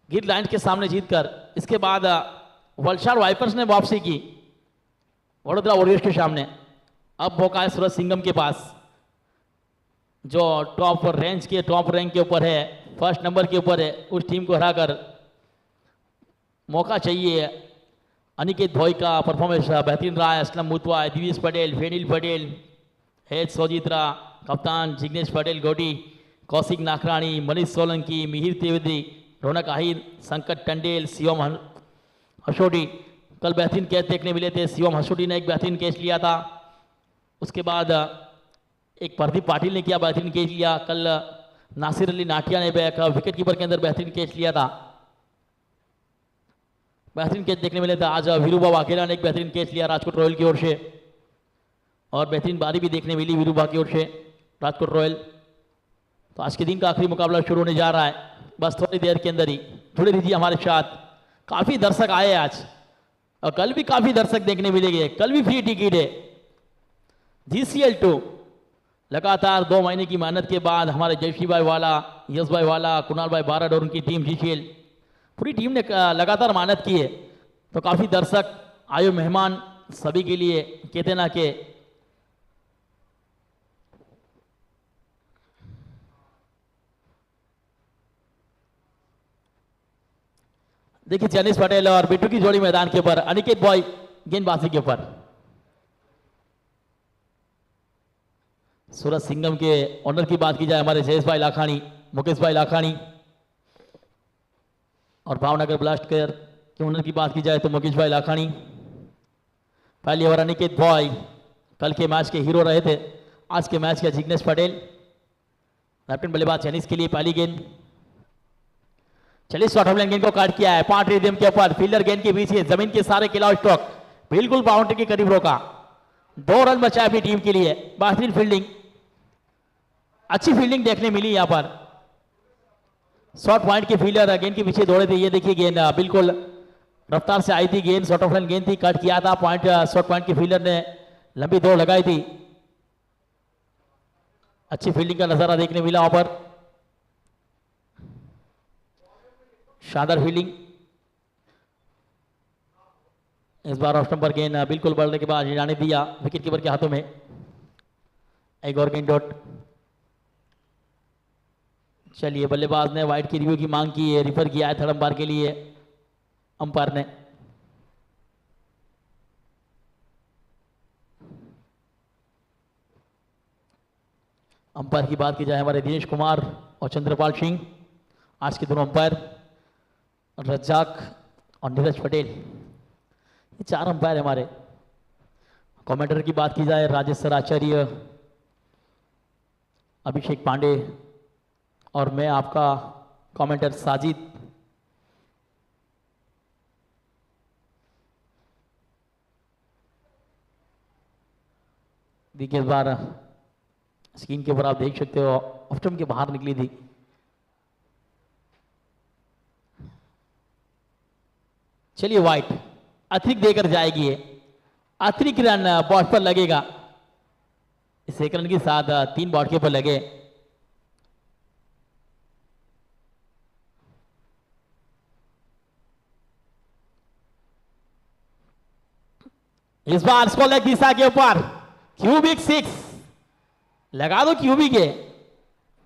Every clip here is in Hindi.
गिर लाइन के सामने जीतकर इसके बाद वलसाड वाइपर्स ने वापसी की वडोदरा वॉरियर्स के सामने। अब मौका है सूरज सिंघम के पास, जो टॉप रेंज के टॉप रैंक के ऊपर है, फर्स्ट नंबर के ऊपर है। उस टीम को हराकर मौका चाहिए। अनिकेत भोई का परफॉर्मेंस बेहतरीन रहा है। असलम मुतवा, दिवेश पटेल, फेनिल पटेल, हेज सोजित्रा, कप्तान जिग्नेश पटेल गोटी, कौशिक नाकराणी, मनीष सोलंकी, मिहिर त्रिवेदी, रौनक आहिर, संकट टंडेल, शिवम हसोटी। कल बेहतरीन कैच देखने मिले थे। शिवम हसोटी ने एक बेहतरीन कैच लिया था। उसके बाद एक प्रदीप पाटिल ने किया बेहतरीन कैच लिया। कल नासिर अली नाटिया ने विकेट कीपर के अंदर बेहतरीन कैच लिया था, बेहतरीन कैच देखने मिले थे। आज वीरूबा वाघेला ने एक बेहतरीन कैच लिया राजकोट रॉयल की ओर से, और बेहतरीन बारी भी देखने मिली वीरूबा की ओर से राजकोट रॉयल। तो आज के दिन का आखिरी मुकाबला शुरू होने जा रहा है, बस थोड़ी देर के अंदर ही। जुड़े रहिए हमारे साथ। काफी दर्शक आए आज, और कल भी काफी दर्शक देखने मिलेंगे। कल भी फ्री टिकट है। GCL2 लगातार 2 महीने की मेहनत के बाद हमारे जयश्री भाई वाला, यश भाई वाला, कुणाल भाई बारड और उनकी टीम GCL पूरी टीम ने लगातार मेहनत की है। तो काफी दर्शक आयो, मेहमान सभी के लिए कहते ना कि देखिए जनीश पटेल और बिट्टू की जोड़ी मैदान के ऊपर। अनिकेत बॉय गेंदबाजी के ऊपर। सूरज सिंघम के ऑनर की बात की जाए, हमारे जयेश भाई लाखानी, मुकेश भाई लाखानी, और भावनगर ब्लास्ट के ऑनर की बात की जाए तो मुकेश भाई लाखानी। पहली ओवर अनिकेत बॉय कल के मैच के हीरो रहे थे, आज के मैच के जिग्नेश पटेल। कैप्टन बल्लेबाज चैनीज के लिए पहली गेंद। चलिए शॉर्ट ऑफ लाइन गेंद को काट किया है 5 रिदम के ऊपर। फील्डर गेंद के पीछे जमीन के सारे खिलाओ स्ट्रोक बिल्कुल बाउंड्री के करीब रोका। 2 रन बचा अपनी टीम के लिए। बेहतरीन फील्डिंग, अच्छी फील्डिंग देखने मिली यहां पर। शॉर्ट पॉइंट के फील्डर गेंद के पीछे दौड़े थे। ये देखिए गेंद बिल्कुल रफ्तार से आई थी गेंद, शॉर्ट ऑफ लाइन गेंद थी, कट किया था पॉइंट। शॉर्ट पॉइंट के फील्डर ने लंबी दौड़ लगाई थी। अच्छी फील्डिंग का नजारा देखने मिला वहां पर, शानदार फील्डिंग। इस बार ऑफ स्टंप पर गेंद बिल्कुल बढ़ने के बाद जाने दिया विकेट कीपर के हाथों में। एक और गेंद डॉट। चलिए बल्लेबाज ने वाइड की रिव्यू की मांग की है, रिफर किया है थर्ड अंपायर के लिए अंपायर ने। अंपायर की बात की जाए हमारे दिनेश कुमार और चंद्रपाल सिंह, आज के दोनों अंपायर। रज्जाक और नीरज पटेल, ये 4 अंपायर हमारे। कमेंटर की बात की जाए राजेश सर आचार्य, अभिषेक पांडे, और मैं आपका कमेंटर साजिद। देखिए इस बार स्क्रीन के ऊपर आप देख सकते हो ऑफ स्टंप के बाहर निकली थी। चलिए वाइट अतिरिक्त देकर जाएगी, है अतिरिक्त रन बॉट पर लगेगा। इस 1 रन के साथ 3 बॉट के ऊपर लगे। इस बार स्कोर लेग दिशा के ऊपर क्यूबिक 6 लगा दो। क्यूबिक है,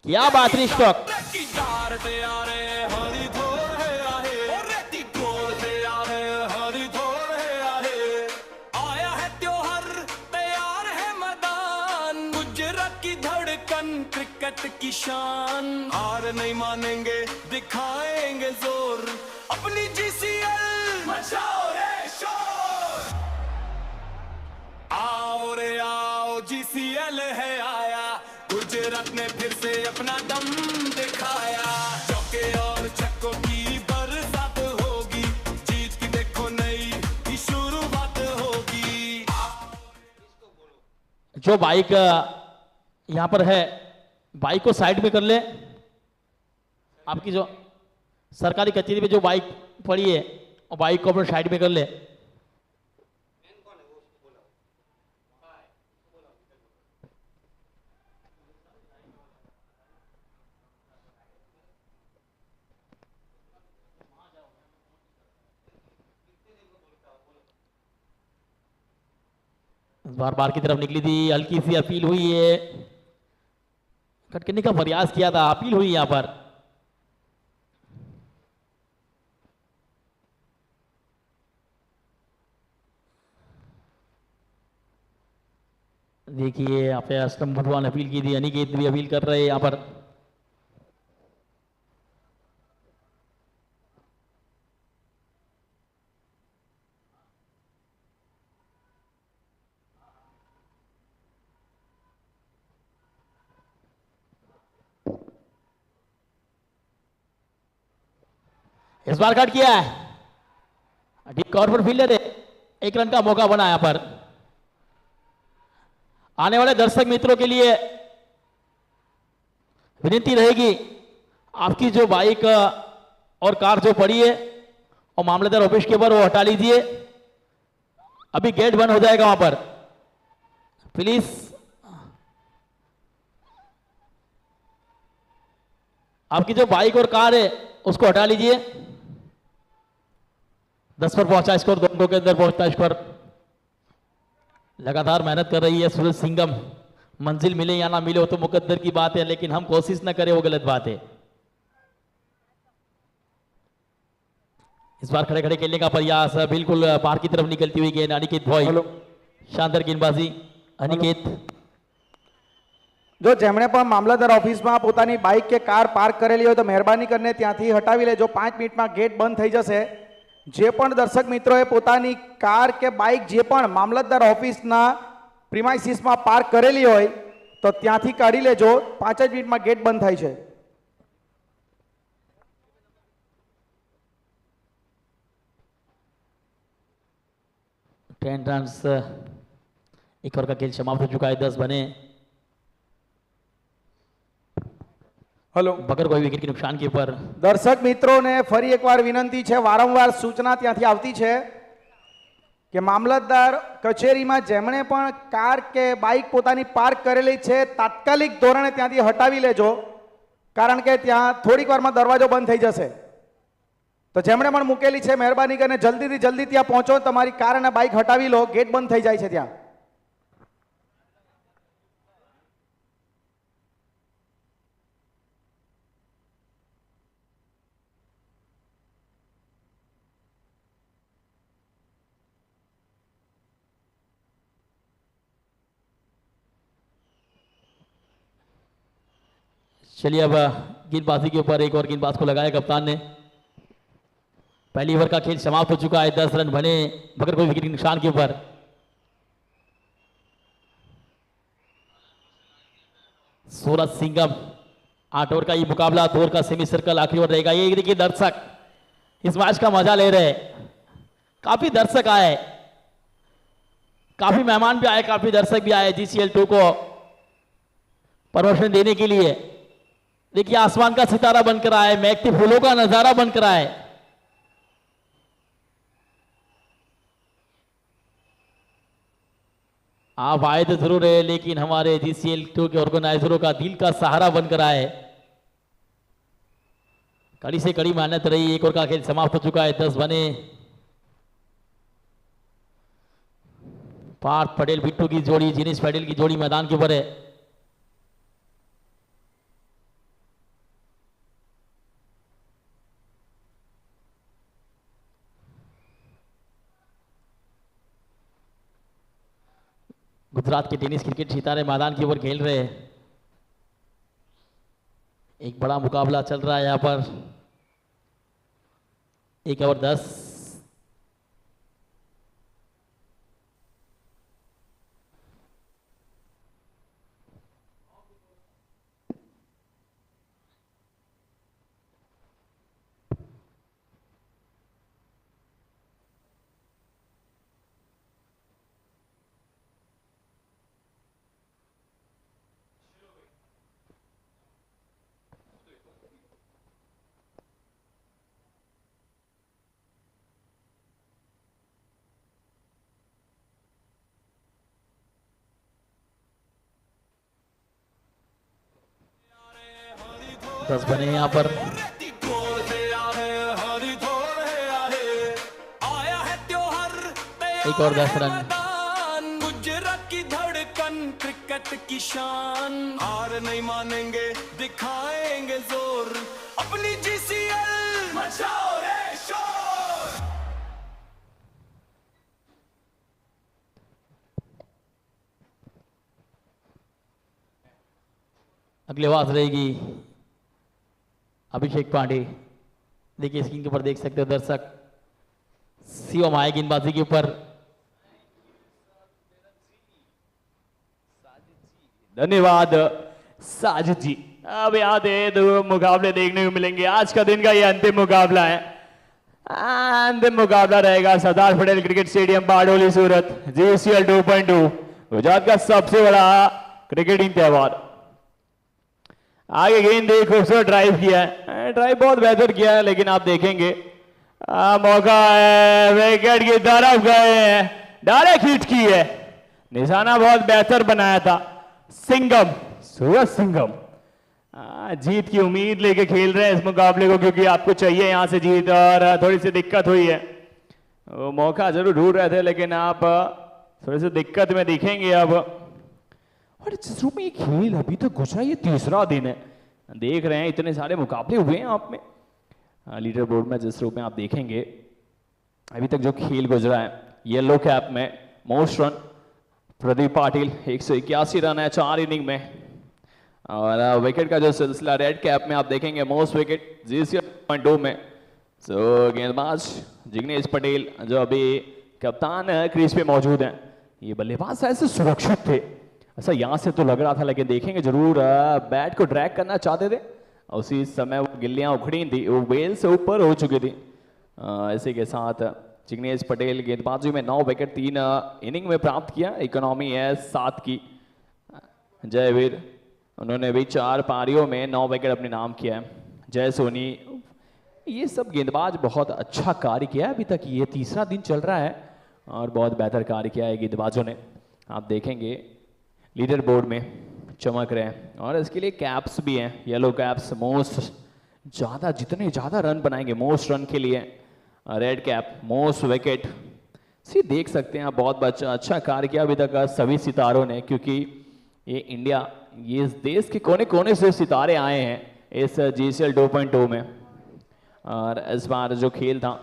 क्या बात है स्ट्रोक। क्रिकेट की शान, हार नहीं मानेंगे, दिखाएंगे जोर, अपनी GCL मचाओ रे शोर। आओ रे आओ GCL है आया, गुजरात ने फिर से अपना दम दिखाया। चौके और छक्कों की बरसात होगी, जीत की देखो नई शुरुआत होगी। जो बाइक यहां पर है, बाइक को साइड में कर ले। आपकी जो सरकारी कचेरी में जो बाइक पड़ी है, और बाइक को अपने साइड में कर ले। इस बार बार की तरफ निकली थी, हल्की सी अपील हुई है, कट करने का प्रयास किया था, अपील हुई यहां पर। देखिए यहाँ पे अष्टम भगवान अपील की थी, अनिकेत भी अपील कर रहे हैं यहाँ पर। इस बार कट किया है, ठीक कॉर्नर पर फील्डर है, 1 रन का मौका बना यहाँ पर। आने वाले दर्शक मित्रों के लिए विनती रहेगी, आपकी जो बाइक और कार जो पड़ी है और मामलेदार ऑफिस के ऊपर वो हटा लीजिए, अभी गेट बंद हो जाएगा वहां पर, प्लीज। आपकी जो बाइक और कार है उसको हटा लीजिए। 10 पर पहुंचा स्कोर, 2 अंकों के अंदर पहुंचता स्कोर। लगातार मेहनत कर रही है सूरज सिंघम, मंजिल मिले या ना मिले वो तो मुकद्दर की बात है, लेकिन हम कोशिश ना करें वो गलत बात है। इस बार खड़े खड़े खेलने का प्रयास, बिल्कुल बाहर की तरफ निकलती हुई गेंद, अनिकेत भॉय, शानदार गेंदबाजी अनिकेत। जो जेमणे पण मामलतदार ऑफिसમાં પોતાની બાઇક કે કાર પાર્ક કરેલી હોય તો મહેરબાની કરીને ત્યાંથી હટાવી લેજો। 5 મિનિટમાં ગેટ બંધ થઈ જશે। જે પણ દર્શક મિત્રોએ પોતાની કાર કે બાઇક જે પણ મામલતદાર ઓફિસના પ્રીમાઇસીસમાં પાર્ક કરેલી હોય તો ત્યાંથી કાઢી લેજો। 5 જ મિનિટમાં ગેટ બંધ થાય છે। 10 रन, एक ओवर का खेल समाप्त हो चुका है, 10 बने। हेलो बगर कोई विकेट के नुकसान के ऊपर। दर्शक मित्रों ने फरी एक बार विनंती है, वारंवार सूचना ત્યાંથી આવતી છે કે મામલતદાર કચેરીમાં જેમણે પણ કાર કે બાઇક પોતાની પાર્ક કરેલી છે તાત્કાલિક ધોરણે ત્યાંથી હટાવી લેજો, કારણ કે ત્યાં થોડીક વારમાં દરવાજો બંધ થઈ જશે। તો જેમણે પણ મૂકેલી છે મહેરબાની કરીને જલ્દીથી જલ્દી ત્યાં પહોંચો, તમારી કાર અને બાઇક હટાવી લો, ગેટ બંધ થઈ જાય છે ત્યાં। चलिए अब गेंदबाजी के ऊपर एक और गेंदबाज को लगाया कप्तान ने। पहली ओवर का खेल समाप्त हो चुका है, 10 रन बने मगर कोई विकेट के नुकसान के ऊपर। सूरज सिंघम, 8 ओवर का ये मुकाबला, 2 ओवर का सेमी सर्कल, आखिरी ओवर रहेगा। ये देखिए दर्शक इस मैच का मजा ले रहे हैं, काफी दर्शक आए, काफी मेहमान भी आए, काफी दर्शक भी आए GCL 2 को प्रमोशन देने के लिए। देखिए आसमान का सितारा बनकर आए, महकते फूलों का नजारा बनकर आए। आप आए तो जरूर है, लेकिन हमारे GCL 2 के ऑर्गेनाइजरों का दिल का सहारा बनकर आए। कड़ी से कड़ी मेहनत रही। एक ओवर का खेल समाप्त हो चुका है, 10 बने। पार्थ पटेल बिट्टू की जोड़ी, जिनेश पटेल की जोड़ी मैदान के ऊपर है। गुजरात के टेनिस क्रिकेट सितारे मैदान के ऊपर खेल रहे हैं। एक बड़ा मुकाबला चल रहा है यहां पर। 1 ओवर 10। दस बने यहाँ पर। एक और 10 रन। शान, हार नहीं मानेंगे दिखाएंगे जोर, अपनी जीसीएल मचाओ रे शोर। अगली आवाज रहेगी अभिषेक पांडे। देखिए स्क्रीन के ऊपर देख सकते हो दर्शक, शिवम आए गेंदबाजी के ऊपर। धन्यवाद साजिद जी। अब याद है दो मुकाबले देखने को मिलेंगे। आज का दिन का ये अंतिम मुकाबला है। अंतिम मुकाबला रहेगा सरदार पटेल क्रिकेट स्टेडियम बारडोली सूरत, जीसीएल 2.2 गुजरात का सबसे बड़ा क्रिकेटिंग त्योहार। आगे गेंद एक खूबसूरत ड्राइव किया है, ड्राइव बहुत बेहतर किया है, लेकिन आप देखेंगे मौका है, विकेट की तरफ गए हैं, डायरेक्ट हिट की है, निशाना बहुत बेहतर बनाया था। सिंघम, सूरज सिंघम जीत की उम्मीद लेके खेल रहे हैं इस मुकाबले को, क्योंकि आपको चाहिए यहां से जीत, और थोड़ी सी दिक्कत हुई है। वो मौका जरूर ढूंढ रहे थे, लेकिन आप थोड़ी सी दिक्कत में दिखेंगे अब। और जिस रूप में ये खेल अभी तक गुजरा, ये तीसरा दिन है, देख रहे हैं इतने सारे मुकाबले हुए हैं आप में। लीडर बोर्ड में जिस रूप में आप देखेंगे अभी तक जो खेल गुजरा है, येलो कैप में most run Pradeep Patil 181 run है 4 इनिंग में, और विकेट का जो सिलसिला रेड कैप में आप देखेंगे मोस्ट विकेट जीसीएल 2.2 में। सो गेंदबाज जिग्नेश पटेल जो अभी कप्तान क्रीज पे मौजूद हैं, ये बल्लेबाज ऐसे सुरक्षित थे, ऐसा यहां से तो लग रहा था, लेकिन देखेंगे जरूर बैट को ड्रैग करना चाहते थे, उसी समय वो गिल्लियां उखड़ी थी, वो बेल से ऊपर हो चुकी थी। इसी के साथ जिग्नेश पटेल गेंदबाजी में 9 विकेट 3 इनिंग में प्राप्त किया, इकोनॉमी है 7 की। जयवीर उन्होंने भी 4 पारियों में 9 विकेट अपने नाम किया है। जय सोनी, ये सब गेंदबाज बहुत अच्छा कार्य किया है अभी तक, ये तीसरा दिन चल रहा है और बहुत बेहतर कार्य किया है गेंदबाजों ने। आप देखेंगे लीडर बोर्ड में चमक रहे हैं, और इसके लिए कैप्स भी हैं, येलो कैप्स मोस्ट ज़्यादा, जितने ज़्यादा रन बनाएंगे मोस्ट रन के लिए, रेड कैप मोस्ट विकेट। सी देख सकते हैं आप, बहुत अच्छा कार्य किया अभी तक सभी सितारों ने, क्योंकि ये इंडिया, ये इस देश के कोने कोने से सितारे आए हैं इस जीसीएल 2.2 में। और इस बार जो खेल था,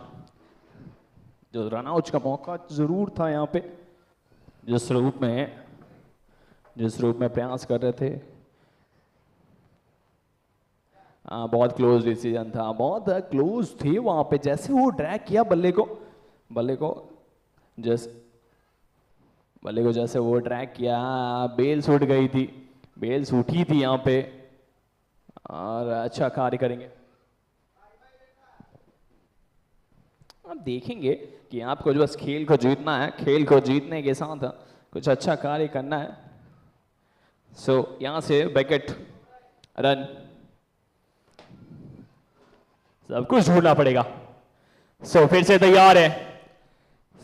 जो रनआउट का मौका जरूर था यहाँ पे, जिस रूप में प्रयास कर रहे थे, बहुत क्लोज डिसीजन था, बहुत क्लोज थे वहां पे। जैसे वो ड्रैग किया बल्ले को जैसे वो ड्रैग किया, बेल्स उठ गई थी, बेल्स उठी थी यहाँ पे, और अच्छा कार्य करेंगे। आप देखेंगे कि आपको जो बस खेल को जीतना है, खेल को जीतने के साथ कुछ अच्छा कार्य करना है। सो यहां से विकेट, रन, सब कुछ ढूंढना पड़ेगा। सो फिर से तैयार है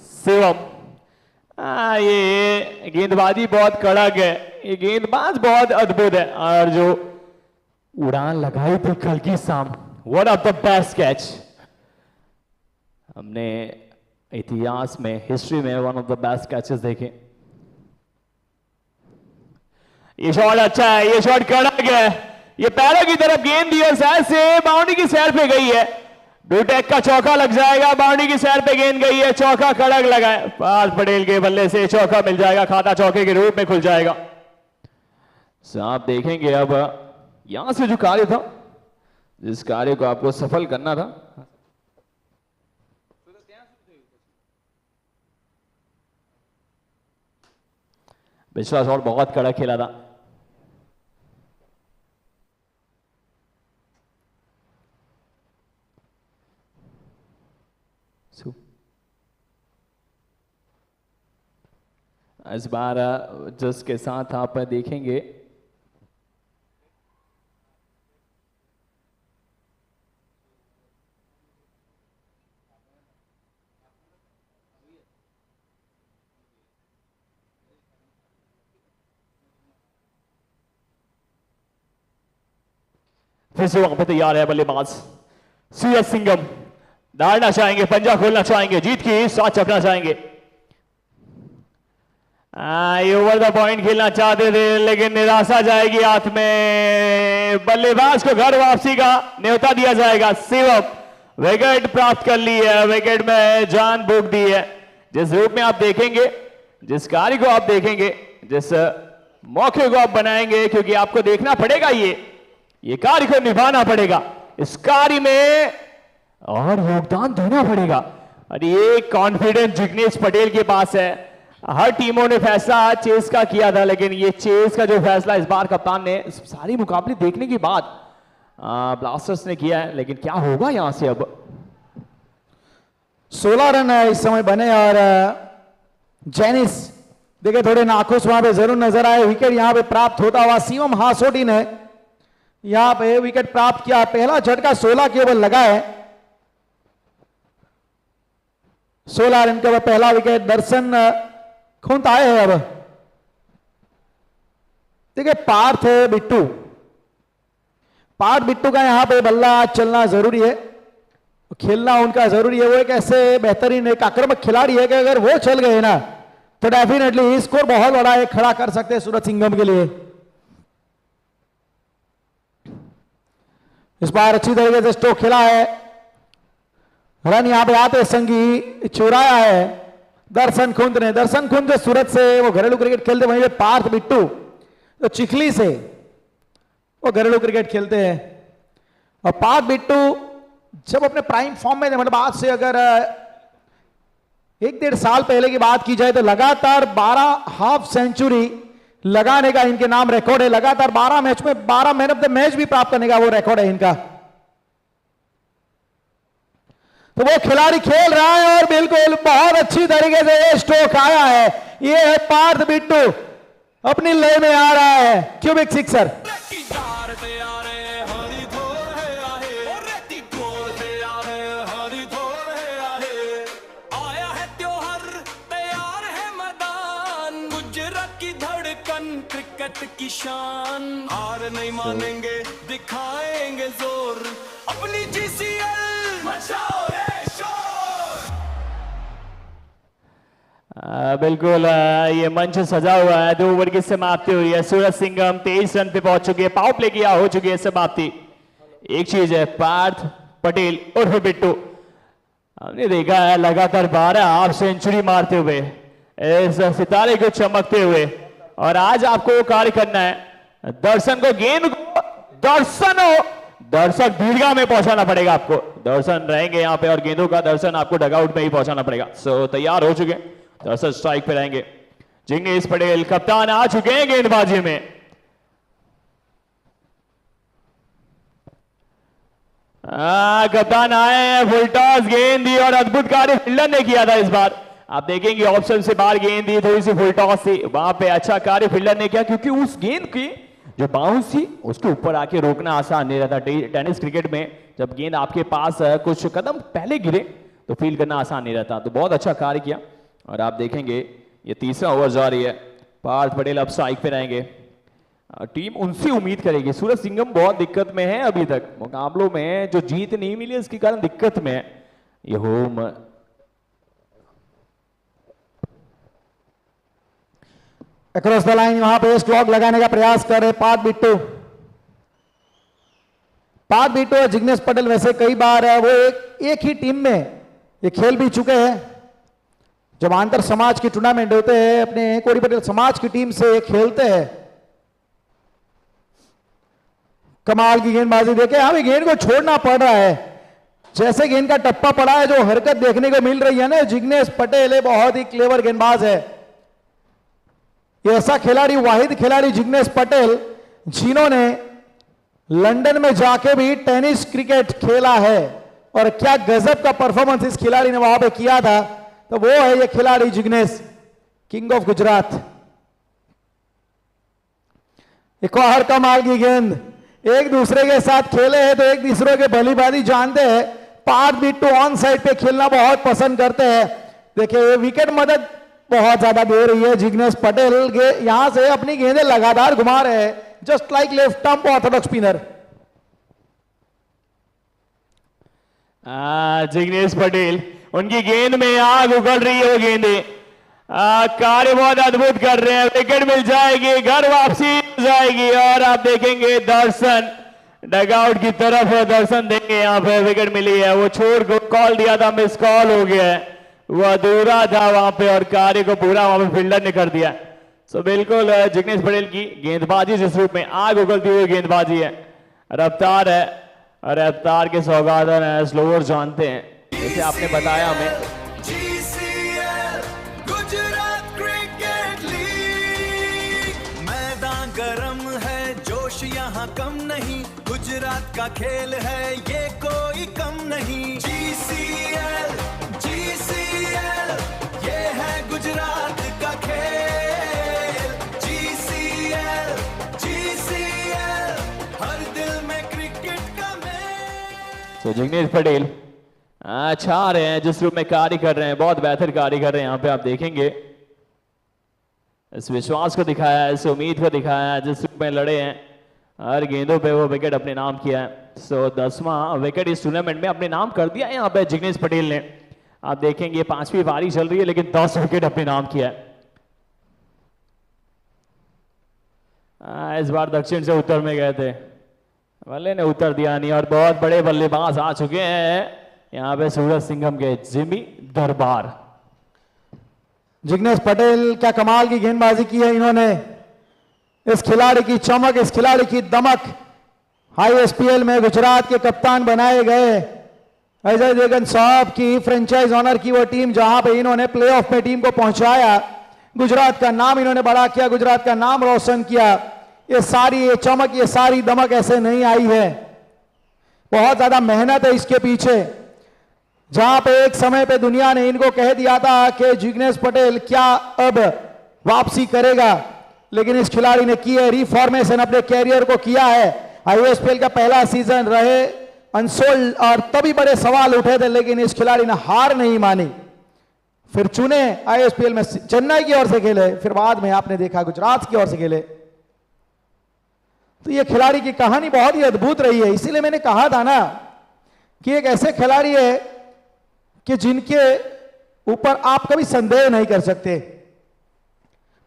शिवम। ये गेंदबाजी बहुत कड़क है, ये गेंदबाज बहुत अद्भुत है, और जो उड़ान लगाई थी कल की शाम, one of the best catch हमने इतिहास में, हिस्ट्री में one of the best catches देखे। ये शॉट अच्छा है, ये शॉट कड़क है, ये पैरों की तरफ गेंद दी और शायद से बाउंड्री की सैर पे गई है। डूटेक का चौका लग जाएगा, बाउंड्री की सैर पे गेंद गई है, चौका कड़क लगा है, पार्थ पटेल के बल्ले से चौका मिल जाएगा, खाता चौके के रूप में खुल जाएगा। आप देखेंगे अब यहां से जो कार्य था, जिस कार्य को आपको सफल करना था, पिछला शॉट बहुत कड़क खेला था। इस बार जिसके साथ आप देखेंगे फिर से वहां पर तैयार है बल्लेबाज सूरज सिंघम। डालना चाहेंगे, पंजा खोलना चाहेंगे, जीत की साथ चखना चाहेंगे। ये ओवर द पॉइंट खेलना चाहते थे लेकिन निराशा जाएगी हाथ में। बल्लेबाज को घर वापसी का न्योता दिया जाएगा। शिवम विकेट प्राप्त कर ली है, विकेट में जान फूंक दी है। जिस रूप में आप देखेंगे, जिस कार्य को आप देखेंगे, जिस मौके को आप बनाएंगे, क्योंकि आपको देखना पड़ेगा ये कार्य को निभाना पड़ेगा, इस कार्य में और योगदान देना पड़ेगा। और ये कॉन्फिडेंस जिग्नेश पटेल के पास है। हर टीमों ने फैसला चेस का किया था, लेकिन ये चेस का जो फैसला इस बार कप्तान ने सारी मुकाबले देखने के बाद ब्लास्टर्स ने किया है। लेकिन क्या होगा यहां से अब? 16 रन इस समय बने और जेनिस देखिए थोड़े नाखुश वहां पे जरूर नजर आए। विकेट यहां पे प्राप्त होता हुआ शिवम हासोटी ने यहां पे विकेट प्राप्त किया। पहला झटका 16 केवल लगा है। 16 रन के बाद पहला विकेट। दर्शन खुंत आए हैं अब। देखिए पार्थ बिट्टू, पार्थ बिट्टू का यहां पे बल्ला चलना जरूरी है, खेलना उनका जरूरी है। वो एक ऐसे बेहतरीन एक आक्रामक खिलाड़ी है कि अगर वो चल गए ना तो डेफिनेटली स्कोर बहुत बड़ा है खड़ा कर सकते हैं सूरज सिंघम के लिए। इस बार अच्छी तरीके से स्ट्रोक खेला है। रन यहां पे आते संगी चुराया है दर्शन खुंद ने। दर्शन खुंद जो सूरत से वो घरेलू क्रिकेट खेलते, वहीं पे पार्थ बिट्टू तो चिखली से वो घरेलू क्रिकेट खेलते हैं। और पार्थ बिट्टू जब अपने प्राइम फॉर्म में थे, मतलब आज से अगर 1-1.5 साल पहले की बात की जाए तो लगातार 12 हाफ सेंचुरी लगाने का इनके नाम रिकॉर्ड है। लगातार 12 मैच में 12 मैन ऑफ द मैच भी प्राप्त करने का वो रिकॉर्ड है इनका। तो वो खिलाड़ी खेल रहा है और बिल्कुल बहुत अच्छी तरीके से ये स्ट्रोक आया है। ये है पार्थ बिट्टू, अपनी लय में आ रहा है क्यूबिक सिक्सर। क्रिकेट की शान, हार नहीं मानेंगे, दिखाएंगे जोर, अपनी जीसीएल मचाओ रे शोर। बिल्कुल ये मंच सजा हुआ है। 2 ओवर की समाप्ति हुई है। सूरज सिंघम 23 रन पे पहुंच चुके हैं। पावर प्ले किया हो चुकी है समाप्ति। एक चीज है, पार्थ पटेल और बिट्टू हमने देखा है लगातार 12 हाफ सेंचुरी मारते हुए, इस सितारे को चमकते हुए। और आज आपको वो कार्य करना है, दर्शन को गेंद को दर्शक दीर्घा में पहुंचाना पड़ेगा आपको। दर्शन रहेंगे यहां पे और गेंदों का दर्शन आपको डगआउट में ही पहुंचाना पड़ेगा। सो तैयार हो चुके, दर्शक स्ट्राइक पे रहेंगे। जिग्नेश पटेल कप्तान आ चुके हैं गेंदबाजी में। कप्तान आए हैं, फुल टॉस गेंद दी और अद्भुत कार्य फील्डर ने किया था इस बार। आप देखेंगे ऑप्शन से बाहर गेंद दी, थोड़ी सी फुल टॉस थी, वहां पे अच्छा कार्य फील्डर ने किया, क्योंकि उस गेंद की जो बाउंस थी उसके ऊपर आके रोकना आसान नहीं रहता। टेनिस क्रिकेट में जब गेंद आपके पास कुछ कदम पहले गिरे तो फील्ड करना आसान नहीं रहता। तो बहुत अच्छा कार्य किया। और आप देखेंगे ये तीसरा ओवर जा रही है। पार्थ पटेल अब स्ट्राइक पे रहेंगे। टीम उनसे उम्मीद करेगी। सूरज सिंघम बहुत दिक्कत में है, अभी तक मुकाबलों में जो जीत नहीं मिली इसके कारण दिक्कत में है। ये होम अक्रॉस द लाइन वहां पे स्ट्रोक लगाने का प्रयास कर रहे पार्थ बिट्टू। पार्थ बिट्टू और जिग्नेश पटेल वैसे कई बार वो एक ही टीम में ये खेल भी चुके हैं। जब आंतर समाज के टूर्नामेंट होते हैं, अपने कोरी पटेल समाज की टीम से खेलते हैं। कमाल की गेंदबाजी देखे, हमें गेंद को छोड़ना पड़ रहा है। जैसे गेंद का टप्पा पड़ा है, जो हरकत देखने को मिल रही है ना, जिग्नेश पटेल बहुत ही क्लेवर गेंदबाज है। ये ऐसा खिलाड़ी, वाहिद खिलाड़ी जिग्नेश पटेल जिन्होंने लंदन में जाके भी टेनिस क्रिकेट खेला है। और क्या गजब का परफॉर्मेंस इस खिलाड़ी ने वहां पे किया था। तो वो है ये खिलाड़ी जिग्नेश, किंग ऑफ गुजरात। एक और कमाल की गेंद, एक दूसरे के साथ खेले हैं तो एक दूसरे के भलीभांति जानते हैं। पार्थ बिट्टू ऑन साइड पे खेलना बहुत पसंद करते हैं। देखिए विकेट मदद बहुत ज्यादा दे रही है जिग्नेश पटेल। यहां से अपनी गेंदें लगातार घुमा रहे हैं, just like left arm Orthodox spinner. Jignesh Patel, उनकी गेंद में आग उगल रही है वो गेंदें। कार्य बहुत अद्भुत कर रहे हैं, विकेट मिल जाएगी, घर वापसी हो जाएगी और आप देखेंगे दर्शन डगआउट की तरफ दर्शन देंगे। यहाँ पे विकेट मिली है, वो छोड़ को कॉल दिया था, मिस कॉल हो गया है, वो अधूरा था वहां पे और कार्य को पूरा वहां पे फील्डर ने कर दिया। सो बिल्कुल जिग्नेश पटेल की गेंदबाजी जिस रूप में आग उगलती हुई गेंदबाजी है, रफ्तार है और रफ्तार के सौगातर है, स्लोअर जानते हैं, जैसे आपने बताया हमें। GCL गुजरात क्रिकेट लीग मैदान गरम है, जोश यहाँ कम नहीं, गुजरात का खेल है ये कोई कम नहीं। GCL ये है गुजरात का खेल। GCL हर दिल में क्रिकेट का मेल। तो जिग्नेश पटेल अच्छा आ रहे हैं, जिस रूप में कार्य कर रहे हैं, बहुत बेहतर कार्य कर रहे हैं। यहाँ पे आप देखेंगे इस विश्वास को दिखाया है, इस उम्मीद को दिखाया है, जिस रूप में लड़े हैं, हर गेंदों पे वो विकेट अपने नाम किया है। सो 10वां विकेट इस टूर्नामेंट में अपने नाम कर दिया है यहाँ पे जिग्नेश पटेल ने। आप देखेंगे 5वीं पारी चल रही है लेकिन 10 विकेट अपने नाम किया है। इस बार दक्षिण से उत्तर में गए थे, बल्ले ने उत्तर दिया नहीं और बहुत बड़े बल्लेबाज आ चुके हैं यहाँ पे सूरज सिंघम के जिमी दरबार। जिग्नेश पटेल क्या कमाल की गेंदबाजी की है इन्होंने, इस खिलाड़ी की चमक, इस खिलाड़ी की दमक, ISPL में गुजरात के कप्तान बनाए गए अजय देवगन साहब की फ्रेंचाइज ऑनर की वो टीम जहां पे इन्होंने प्लेऑफ में टीम को पहुंचाया, गुजरात का नाम इन्होंने बड़ा किया, गुजरात का नाम रोशन किया। ये चमक, ये सारी दमक ऐसे नहीं आई है, बहुत ज्यादा मेहनत है इसके पीछे। जहां पे एक समय पे दुनिया ने इनको कह दिया था कि जिग्नेश पटेल क्या अब वापसी करेगा, लेकिन इस खिलाड़ी ने की है रिफॉर्मेशन, अपने कैरियर को किया है। ISPL का पहला सीजन रहे अनसोल्ड और तभी बड़े सवाल उठे थे, लेकिन इस खिलाड़ी ने हार नहीं मानी, फिर चुने ISPL में चेन्नई की ओर से खेले, फिर बाद में आपने देखा गुजरात की ओर से खेले। तो ये खिलाड़ी की कहानी बहुत ही अद्भुत रही है, इसीलिए मैंने कहा था ना कि एक ऐसे खिलाड़ी है कि जिनके ऊपर आप कभी संदेह नहीं कर सकते।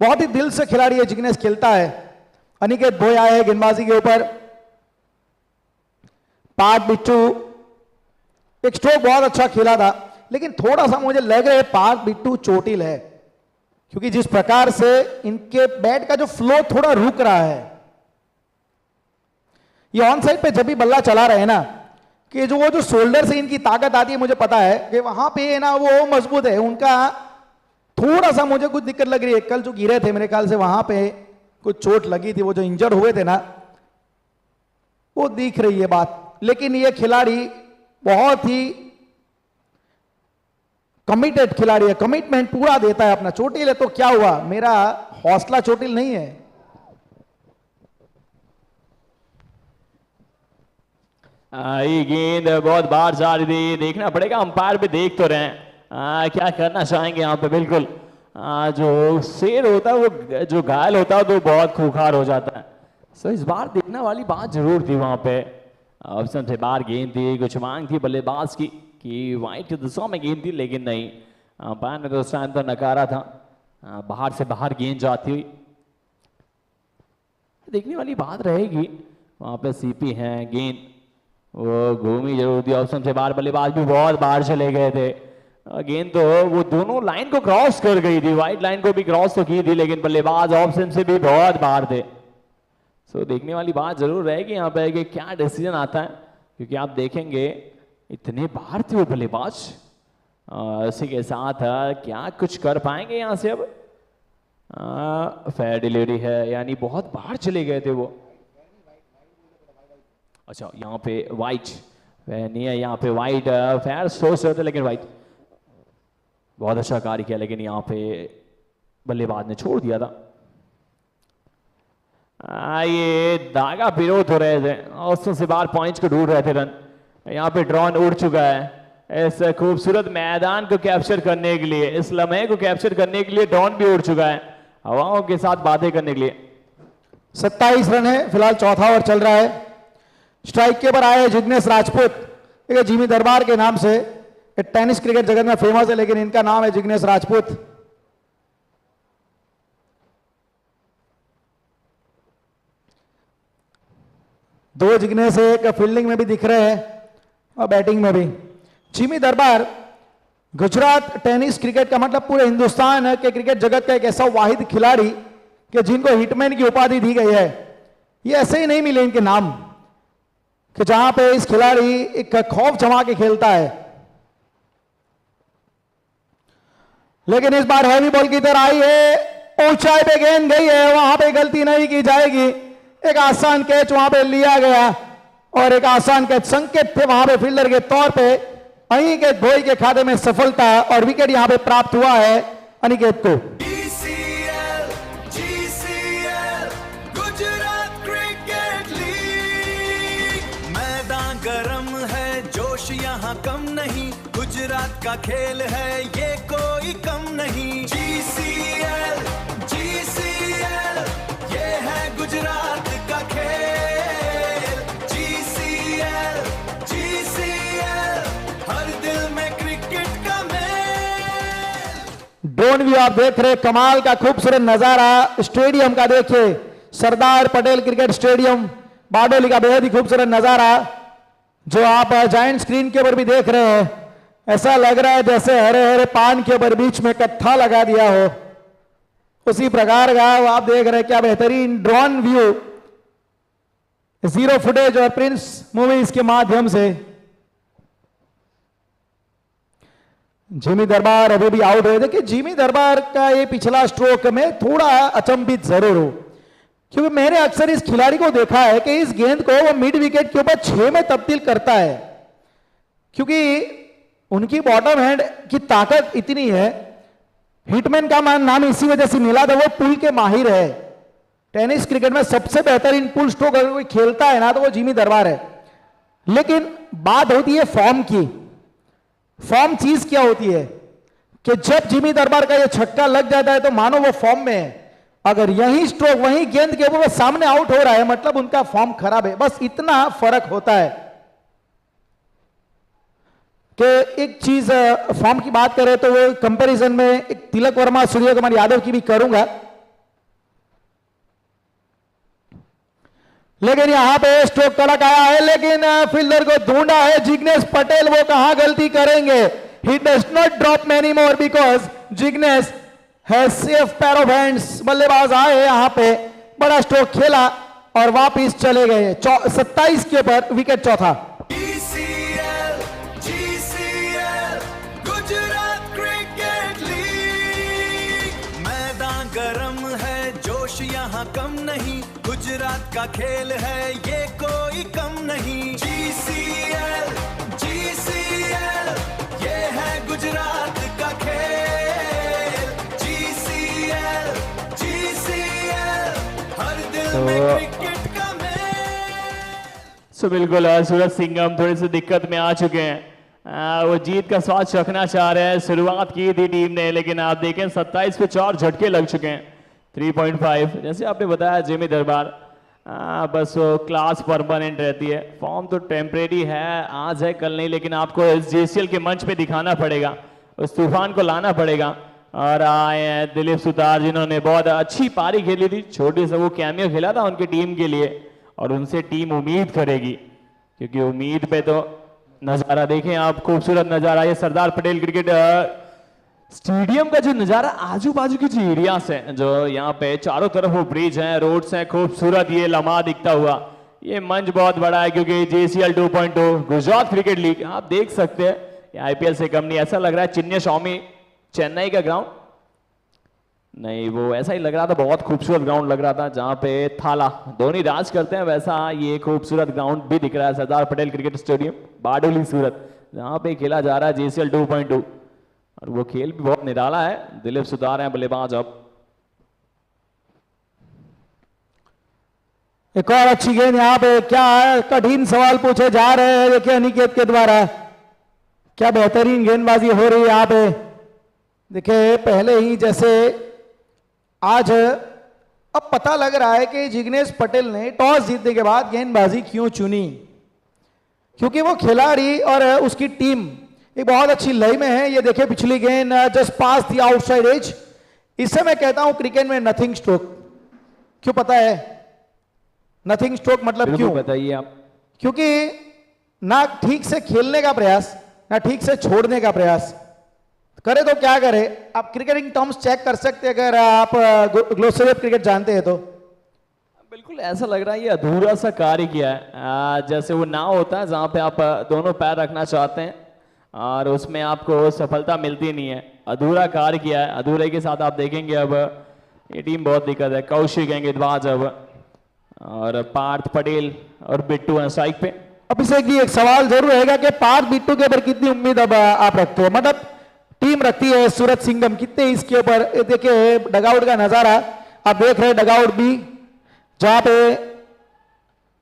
बहुत ही दिल से खिलाड़ी है जिग्नेश, खेलता है। अनिकेत भोई आए हैं गेंदबाजी के ऊपर, पार्थ बिट्टू एक स्ट्रोक बहुत अच्छा खेला था, लेकिन थोड़ा सा मुझे लग रहा है पार्थ बिट्टू चोटिल है, क्योंकि जिस प्रकार से इनके बैट का जो फ्लो थोड़ा रुक रहा है। ये ऑन साइड पे जब भी बल्ला चला रहे हैं ना, कि जो वो जो शोल्डर से इनकी ताकत आती है, मुझे पता है कि वहां पे ना वो मजबूत है, उनका थोड़ा सा मुझे कुछ दिक्कत लग रही है। कल जो गिरे थे मेरे ख्याल से वहां पे कुछ चोट लगी थी, वो जो इंजर्ड हुए थे ना, वो दिख रही है बात। लेकिन ये खिलाड़ी बहुत ही कमिटेड खिलाड़ी है, कमिटमेंट पूरा देता है अपना। चोटिल है तो क्या हुआ, मेरा हौसला चोटिल नहीं है। ये गेंद बहुत बार जा रही थी, देखना पड़ेगा, अंपायर भी देख तो रहे हैं क्या करना चाहेंगे यहाँ पे। बिल्कुल जो शेर होता है वो जो घायल होता है तो बहुत खूंखार हो जाता है। सो इस बार देखने वाली बात जरूर थी, वहां पे ऑप्शन से बाहर गेंद थी, कुछ मांग थी बल्लेबाज की कि वाइट की दिशा में गेंद थी, लेकिन नहीं, अंपायर ने तो उस टाइम तो नकारा था, बाहर से बाहर गेंद जाती हुई। देखने वाली बात रहेगी, वहां पे CP है, गेंद वो घूमी जरूर थी, ऑप्शन से बाहर, बल्लेबाज भी बहुत बाहर चले गए थे। गेंद तो वो दोनों लाइन को क्रॉस कर गई थी, व्हाइट लाइन को भी क्रॉस तो की थी, लेकिन बल्लेबाज ऑप्शन से भी बहुत बाहर थे। सो देखने वाली बात जरूर रहेगी यहाँ पे कि क्या डिसीजन आता है, क्योंकि आप देखेंगे इतने बाहर थे वो बल्लेबाज। इसी के साथ क्या कुछ कर पाएंगे यहाँ से अब। फेयर डिलीवरी है, यानी बहुत बाहर चले गए थे वो। अच्छा यहाँ पे वाइट नहीं है, यहाँ पे वाइट फेयर सोच रहे थे, लेकिन वाइट बहुत अच्छा कार्य किया, लेकिन यहाँ पे बल्लेबाज ने छोड़ दिया था। ये धागा पिरो तो रहे थे, उसमें से बाहर पॉइंट्स को ढूंढ रहे थे रन। यहाँ पे ड्रॉन उड़ चुका है, इस खूबसूरत मैदान को कैप्चर करने के लिए, इस लम्हे को कैप्चर करने के लिए ड्रॉन भी उड़ चुका है हवाओं के साथ बातें करने के लिए। 27 रन है फिलहाल, चौथा ओवर चल रहा है। स्ट्राइक के ऊपर आए जिग्नेश राजपूत, देखिए जिमी दरबार के नाम से टेनिस क्रिकेट जगत में फेमस है, लेकिन इनका नाम है जिग्नेश राजपूत। 2 जिग्नेश एक फील्डिंग में भी दिख रहे हैं और बैटिंग में भी। जिमी दरबार गुजरात टेनिस क्रिकेट का मतलब पूरे हिंदुस्तान के क्रिकेट जगत का एक ऐसा वाहिद खिलाड़ी कि जिनको हिटमैन की उपाधि दी गई है। ये ऐसे ही नहीं मिले इनके नाम कि जहां पे इस खिलाड़ी एक खौफ जमा के खेलता है। लेकिन इस बार हैवी बॉल की तरह आई है, ऊंचाई पे गेंद गई है, वहां पे गलती नहीं की जाएगी। एक आसान कैच वहां पे लिया गया और एक आसान कैच संकेत थे वहां पे फील्डर के तौर पे। अनिकेत भोई के खाते में सफलता और विकेट यहां पे प्राप्त हुआ है अनिकेत को। GCL, Gujarat cricket league. मैदान गरम है, जोश यहाँ कम नहीं, गुजरात का खेल है ये कोई कम नहीं। GCL, ये है गुजरात का खेल। GCL, हर दिल में क्रिकेट का मेल। ड्रोन व्यू आप देख रहे, कमाल का खूबसूरत नजारा स्टेडियम का देखिए, सरदार पटेल क्रिकेट स्टेडियम बारडोली का बेहद ही खूबसूरत नजारा जो आप जायंट स्क्रीन के ऊपर भी देख रहे हैं। ऐसा लग रहा है जैसे हरे हरे पान के ऊपर बीच में कत्था लगा दिया हो, उसी प्रकार का आप देख रहे हैं। क्या बेहतरीन ड्रोन व्यू, 0 फुटेज और प्रिंस मूवीज के माध्यम से। जिमी दरबार अभी भी आउट हुए। देखिए जिमी दरबार का ये पिछला स्ट्रोक में थोड़ा अचंभित जरूर हो, क्योंकि मैंने अक्सर इस खिलाड़ी को देखा है कि इस गेंद को वो मिड विकेट के ऊपर 6 में तब्दील करता है, क्योंकि उनकी बॉटम हैंड की ताकत इतनी है। हिटमैन का नाम इसी वजह से मिला था, वो पुल के माहिर है। टेनिस क्रिकेट में सबसे बेहतरीन पुल स्ट्रोक अगर कोई खेलता है ना तो वो जिमी दरबार है। लेकिन बात होती है फॉर्म की। फॉर्म चीज क्या होती है कि जब जिमी दरबार का ये छक्का लग जाता है तो मानो वो फॉर्म में है। अगर यही स्ट्रोक वही गेंद के ऊपर वो सामने आउट हो रहा है मतलब उनका फॉर्म खराब है। बस इतना फर्क होता है कि एक चीज फॉर्म की बात करें तो वो कंपैरिजन में एक तिलक वर्मा सूर्य कुमार यादव की भी करूंगा। लेकिन यहां पे स्ट्रोक कड़क आया है, लेकिन फील्डर को ढूंढा है जिग्नेश पटेल। वो कहां गलती करेंगे? He does not drop many more because Jignesh है सेफ पैर ऑफ हैंड्स। बल्लेबाज आए यहां पे, बड़ा स्ट्रोक खेला और वापिस चले गए। 27 के ऊपर विकेट चौथा। GCL, Gujarat cricket league. मैदान गरम है, जोश यहाँ कम नहीं, गुजरात का खेल है ये कोई कम नहीं। GCL, ये है गुजरात का खेल। GCL, हर दिल में क्रिकेट का मेल। सो बिल्कुल सूरज सिंघम थोड़े से दिक्कत में आ चुके हैं। वो जीत का स्वाद चखना चाह रहे हैं। शुरुआत की थी टीम ने, लेकिन आप देखें 27 पे 4 झटके लग चुके हैं। 3.5 जैसे आपने बताया जिमी दरबार बस वो क्लास परमानेंट रहती है। फॉर्म तो टेम्परेरी है, आज है कल नहीं, लेकिन आपको इस JCL के मंच पे दिखाना पड़ेगा, उस तूफान को लाना पड़ेगा। और आए हैं दिलीप सुतार जिन्होंने बहुत अच्छी पारी खेली थी। छोटे से वो कैमियो खेला था उनकी टीम के लिए और उनसे टीम उम्मीद करेगी, क्योंकि उम्मीद पे तो नज़ारा देखें आप, खूबसूरत नज़ारा। ये सरदार पटेल क्रिकेट स्टेडियम का जो नज़ारा, आजू बाजू की जो एरियाज हैं, जो यहाँ पे चारों तरफ वो ब्रिज हैं, रोड्स हैं, खूबसूरत ये लम्हा दिखता हुआ। ये मंच बहुत बड़ा है क्योंकि JCL 2.2 गुजरात क्रिकेट लीग आप देख सकते हैं, ये IPL से कम नहीं। ऐसा लग रहा है चिन्नी स्वामी चेन्नई का ग्राउंड नहीं, वो ऐसा ही लग रहा था, बहुत खूबसूरत ग्राउंड लग रहा था जहाँ पे थाला धोनी राज करते हैं, वैसा ये खूबसूरत ग्राउंड भी दिख रहा है। सरदार पटेल क्रिकेट स्टेडियम बारडोली सूरत, जहाँ पे खेला जा रहा है JCL 2.2 और वो खेल भी बहुत निराला है। दिलीप सुतार हैं बल्लेबाज। अब एक और अच्छी गेंद यहाँ पे, क्या कठिन सवाल पूछे जा रहे हैं देखिए अनिकेत के द्वारा। क्या बेहतरीन गेंदबाजी हो रही है यहाँ पे। देखिए पहले ही जैसे आज अब पता लग रहा है कि जिग्नेश पटेल ने टॉस जीतने के बाद गेंदबाजी क्यों चुनी, क्योंकि वो खिलाड़ी और उसकी टीम एक बहुत अच्छी लय में है। ये देखिए पिछली गेंद जस्ट पास दी आउटसाइड एज। इससे मैं कहता हूं क्रिकेट में नथिंग स्ट्रोक। क्यों पता है? नथिंग स्ट्रोक मतलब बिल्कुल क्यों? बताइए आप। क्योंकि ना ठीक से खेलने का प्रयास, ना ठीक से छोड़ने का प्रयास करे तो क्या करे। आप क्रिकेटिंग टर्म्स चेक कर सकते हैं अगर आप ग्लोसरी ऑफ क्रिकेट जानते हैं तो। बिल्कुल ऐसा लग रहा है ये अधूरा सा कार्य किया है। जैसे वो नाव होता है जहाँ पे आप दोनों पैर रखना चाहते हैं और उसमें आपको सफलता मिलती नहीं है, अधूरा कार्य किया है। अधूरे के साथ आप देखेंगे अब ये टीम बहुत दिक्कत है। कौशिक हैं गेंदबाज अब, और पार्थ पटेल और बिट्टू हैं स्ट्राइक पे। अभिषेक जी, एक सवाल जरूर रहेगा कि पार्थ बिट्टू के ऊपर कितनी उम्मीद अब आप रखते हो, मतलब टीम रखती है सूरज सिंघम कितने इसके ऊपर? देखिए डगआउट का नजारा आप देख रहे हैं, डगआउट भी जहां पे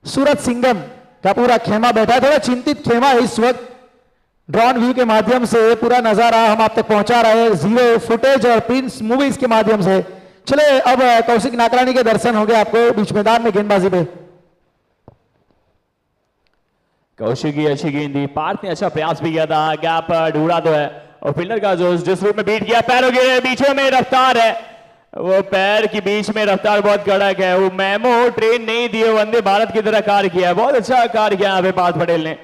सूरज सिंघम का पूरा खेमा बैठा है, थोड़ा चिंतित खेमा है इस वक्त। ड्रोन व्यू के माध्यम से पूरा नजारा हम आप तक पहुंचा रहे हैं, जीरो फुटेज और प्रिंस मूवीज के माध्यम से। चले अब कौशिक नाकरानी के दर्शन हो गए आपको बीच मैदान में गेंदबाजी पे। कौशिक की अच्छी गेंद दी, पार्थ ने अच्छा प्रयास भी किया था, गैप ढूंढा तो है, और फील्डर का जो जिस रूप में बीट किया, पैरों के बीचों में रफ्तार है, वो पैर की बीच में रफ्तार बहुत कड़क है। वो मेमो ट्रेन नहीं दिए, वंदे भारत की तरह कार्य किया है, बहुत अच्छा कार्य किया यहाँ पे पार्थ पटेल ने।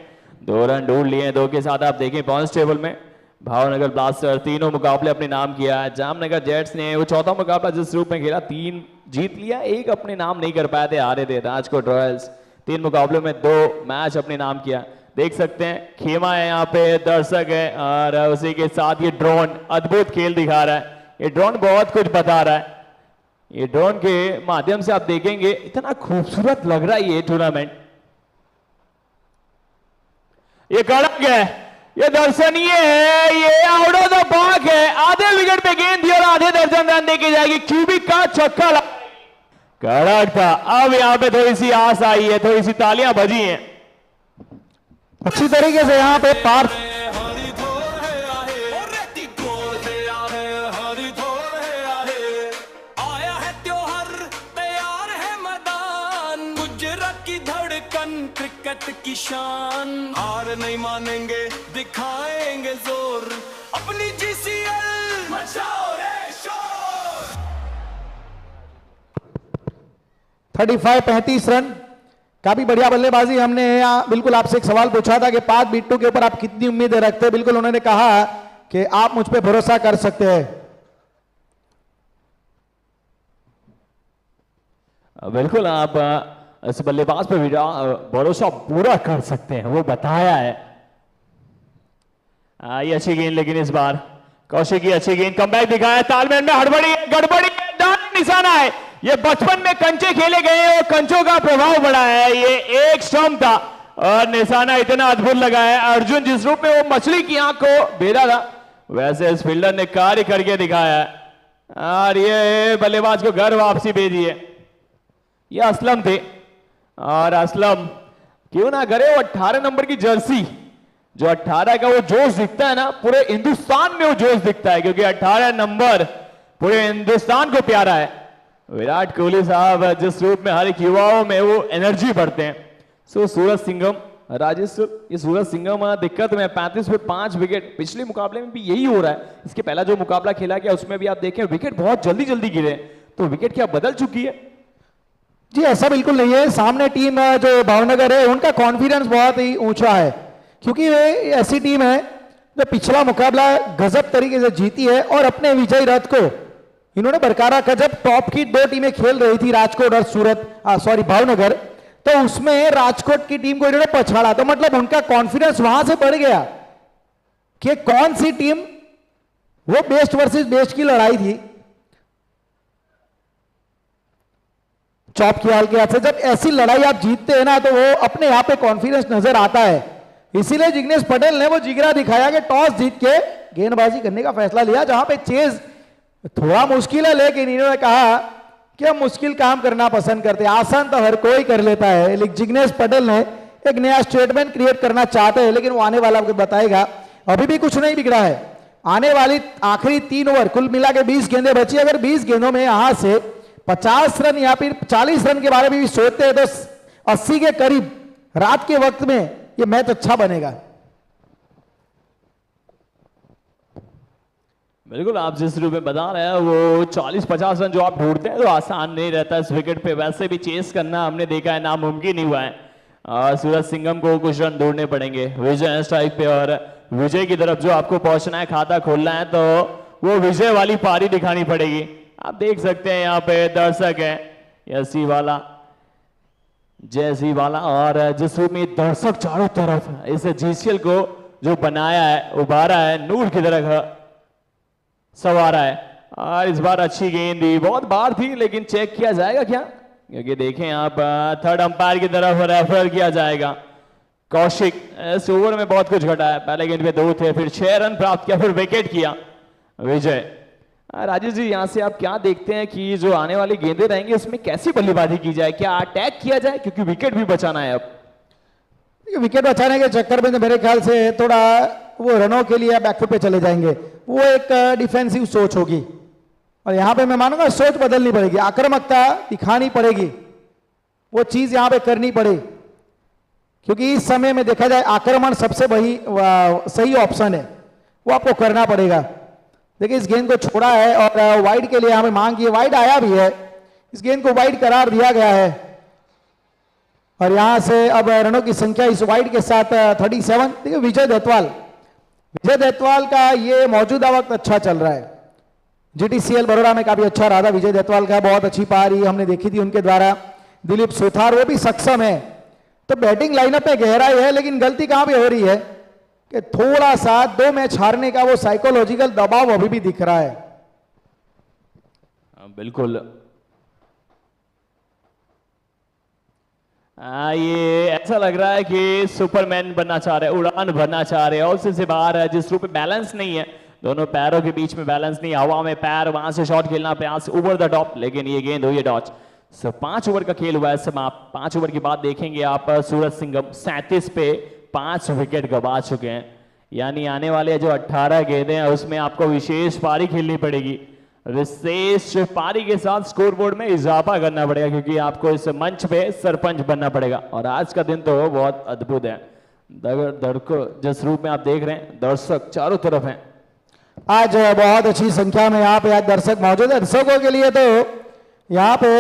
2 रन ढूंढ लिए, 2 के साथ आप देखें पॉइंट्स टेबल में भावनगर ब्लास्टर तीनों मुकाबले अपने नाम किया है। जामनगर जेट्स ने वो चौथा मुकाबला जिस रूप में खेला 3 जीत लिया, 1 अपने नाम नहीं कर पाए थे, हारे थे। राजकोट रॉयल्स 3 मुकाबलों में 2 मैच अपने नाम किया। देख सकते हैं खेमा है यहाँ पे, दर्शक है, और उसी के साथ ये ड्रोन अद्भुत खेल दिखा रहा है। ये ड्रोन बहुत कुछ बता रहा है। ये ड्रोन के माध्यम से आप देखेंगे इतना खूबसूरत लग रहा है ये टूर्नामेंट। ये कड़क है, ये दर्शनीय है, ये आउट ऑफ द पार्क है। आधे विकेट पे गेंद दी और आधे दर्जन रन देके जाएगी। क्यूबिक का छक्का कड़क था। अब यहाँ पे थोड़ी सी आस आई है, थोड़ी सी तालियां बजी हैं। अच्छी तरीके से यहाँ पे पार्थ आया है त्योहार, तैयार है मैदान, गुजरात की धड़कन, क्रिकेट की शान, हार नहीं मानेंगे, दिखाएंगे जोर, अपनी जीसीएल मचाओ रे शोर। 35-35 रन, काफी बढ़िया बल्लेबाजी। हमने यहाँ बिल्कुल आपसे एक सवाल पूछा था कि पार्थ बिट्टू के ऊपर आप कितनी उम्मीदें रखते हैं, बिल्कुल उन्होंने कहा कि आप मुझ पे भरोसा कर सकते हैं। बिल्कुल आप इस बल्लेबाज पे भरोसा पूरा कर सकते हैं, वो बताया है। ये अच्छी गेंद, लेकिन इस बार कौशिक की अच्छी गेंद, कमबैक दिखाया, तालमेल में हड़बड़ी गड़बड़ी निशाना है। ये बचपन में कंचे खेले गए और कंचों का प्रभाव बढ़ा है। ये एक स्टंप था और निशाना इतना अद्भुत लगा है। अर्जुन जिस रूप में वो मछली की आंख को भेदा था, वैसे इस फील्डर ने कार्य करके दिखाया है और ये बल्लेबाज को घर वापसी भेजी है। ये असलम थे और असलम क्यों ना करे, वो 18 नंबर की जर्सी, जो 18 का वो जोश दिखता है ना, पूरे हिंदुस्तान में वो जोश दिखता है, क्योंकि 18 नंबर पूरे हिंदुस्तान को प्यारा है। विराट कोहली साहब जिस रूप में हर एक युवाओं में वो एनर्जी भरते हैं। सो सूरज सिंघम, राजेश, ये सूरज सिंघम दिक्कत में 35 पे 5 विकेट। पिछले मुकाबले में भी यही हो रहा है। इसके पहला जो मुकाबला खेला गया उसमें भी आप देखें विकेट बहुत जल्दी जल्दी गिरे, तो विकेट क्या बदल चुकी है? जी ऐसा बिल्कुल नहीं है। सामने टीम जो भावनगर है उनका कॉन्फिडेंस बहुत ही ऊंचा है, क्योंकि वे ऐसी टीम है जो पिछला मुकाबला गजब तरीके से जीती है और अपने विजयी रथ को इन्होंने बरकरार रखा। जब टॉप की 2 टीमें खेल रही थी, राजकोट और भावनगर, तो उसमें राजकोट की टीम को इन्होंने पछाड़ा, तो मतलब उनका कॉन्फिडेंस वहां से बढ़ गया कि कौन सी टीम वो बेस्ट वर्सेस बेस्ट की लड़ाई थी। चौप की हाल के हाथ से जब ऐसी लड़ाई आप जीतते हैं ना, तो वो अपने यहाँ पे कॉन्फिडेंस नजर आता है। इसीलिए जिग्नेश पटेल ने वो जिगरा दिखाया कि टॉस जीत के गेंदबाजी करने का फैसला लिया, जहां पे चेज थोड़ा मुश्किल है, लेकिन इन्होंने कहा कि हम मुश्किल काम करना पसंद करते हैं, आसान तो हर कोई कर लेता है। लेकिन जिग्नेश पटेल ने एक नया स्टेटमेंट क्रिएट करना चाहते हैं, लेकिन वो आने वाला आपको बताएगा। अभी भी कुछ नहीं बिगड़ा है। आने वाली आखिरी 3 ओवर, कुल मिला के 20 गेंदें बची, अगर 20 गेंदों में यहां से 50 रन या फिर 40 रन के बारे में भी सोचते हैं तो 80 के करीब रात के वक्त में ये मैच अच्छा बनेगा। बिल्कुल, आप जिस रूप में बता रहे हैं वो 40-50 रन जो आप ढूंढते हैं तो आसान नहीं रहता इस विकेट पे। वैसे भी चेस करना हमने देखा है नामुमकिन ही हुआ है। सूरज सिंघम को कुछ रन ढूंढने पड़ेंगे। विजय स्ट्राइक पे और विजय की तरफ जो आपको पहुंचना है, खाता खोलना है, तो वो विजय वाली पारी दिखानी पड़ेगी। आप देख सकते हैं यहाँ पे दर्शक है, यसी वाला, जैसी वाला, और जिस रूप में दर्शक चारों तरफ इस जीसीएल को जो बनाया है, उभारा है, नूर की तरह सवारा है। और इस बार अच्छी गेंद दी, बहुत बार थी लेकिन चेक किया जाएगा क्या, क्योंकि देखें आप थर्ड अंपायर की तरफ रेफर किया जाएगा। कौशिक, इस ओवर में बहुत कुछ घटा है। पहले गेंद पे 2 थे, फिर 6 रन प्राप्त किया, फिर विकेट किया विजय। राजेश जी, यहां से आप क्या देखते हैं कि जो आने वाली गेंदें रहेंगी उसमें कैसी बल्लेबाजी की जाए, क्या अटैक किया जाए, क्योंकि विकेट भी बचाना है। अब विकेट बचाने के चक्कर में तो मेरे ख्याल से थोड़ा वो रनों के लिए बैकफुट पे चले जाएंगे, वो एक डिफेंसिव सोच होगी। और यहाँ पे मैं मानूंगा सोच बदलनी पड़ेगी, आक्रामकता दिखानी पड़ेगी, वो चीज यहाँ पे करनी पड़े, क्योंकि इस समय में देखा जाए आक्रमण सबसे सही ऑप्शन है, वो आपको करना पड़ेगा। देखिए इस गेंद को छोड़ा है और वाइड के लिए हमें मांग की है, वाइड आया भी है, इस गेंद को वाइड करार दिया गया है। और यहां से अब रनों की संख्या इस वाइड के साथ 37। देखिए विजय देतवाल का ये मौजूदा वक्त अच्छा चल रहा है, जीटीसीएल बड़ौदा में काफी अच्छा रहा था विजय देतवाल का, बहुत अच्छी पारी हमने देखी थी उनके द्वारा। दिलीप सुथार वो भी सक्षम है, तो बैटिंग लाइनअप में गहराई है, लेकिन गलती कहां पे हो रही है कि थोड़ा सा 2 मैच हारने का वो साइकोलॉजिकल दबाव अभी भी दिख रहा है। बिल्कुल, ये ऐसा लग रहा है कि सुपरमैन बनना चाह रहे हैं, उड़ान भरना चाह रहे हैं, और उससे बाहर है, जिस रूप में बैलेंस नहीं है, दोनों पैरों के बीच में बैलेंस नहीं, हवा में पैर, वहां से शॉट खेलना प्रयास ओवर द टॉप, लेकिन ये गेंद हुई है डॉच। 5 ओवर का खेल हुआ है समाप्त। 5 ओवर के बाद देखेंगे आप सूरज सिंघम 37 पे 5 विकेट गवा चुके हैं, यानी आने वाले जो 18 गेंदें हैं उसमें आपको विशेष पारी खेलनी पड़ेगी, विशेष पारी के साथ स्कोरबोर्ड में इजाफा करना पड़ेगा, क्योंकि आपको इस मंच पे सरपंच बनना पड़ेगा। और आज का दिन तो बहुत अद्भुत है, जिस रूप में आप देख रहे हैं दर्शक चारों तरफ हैं। आज बहुत अच्छी संख्या में यहाँ पे आज दर्शक मौजूद है। दर्शकों के लिए तो यहाँ पे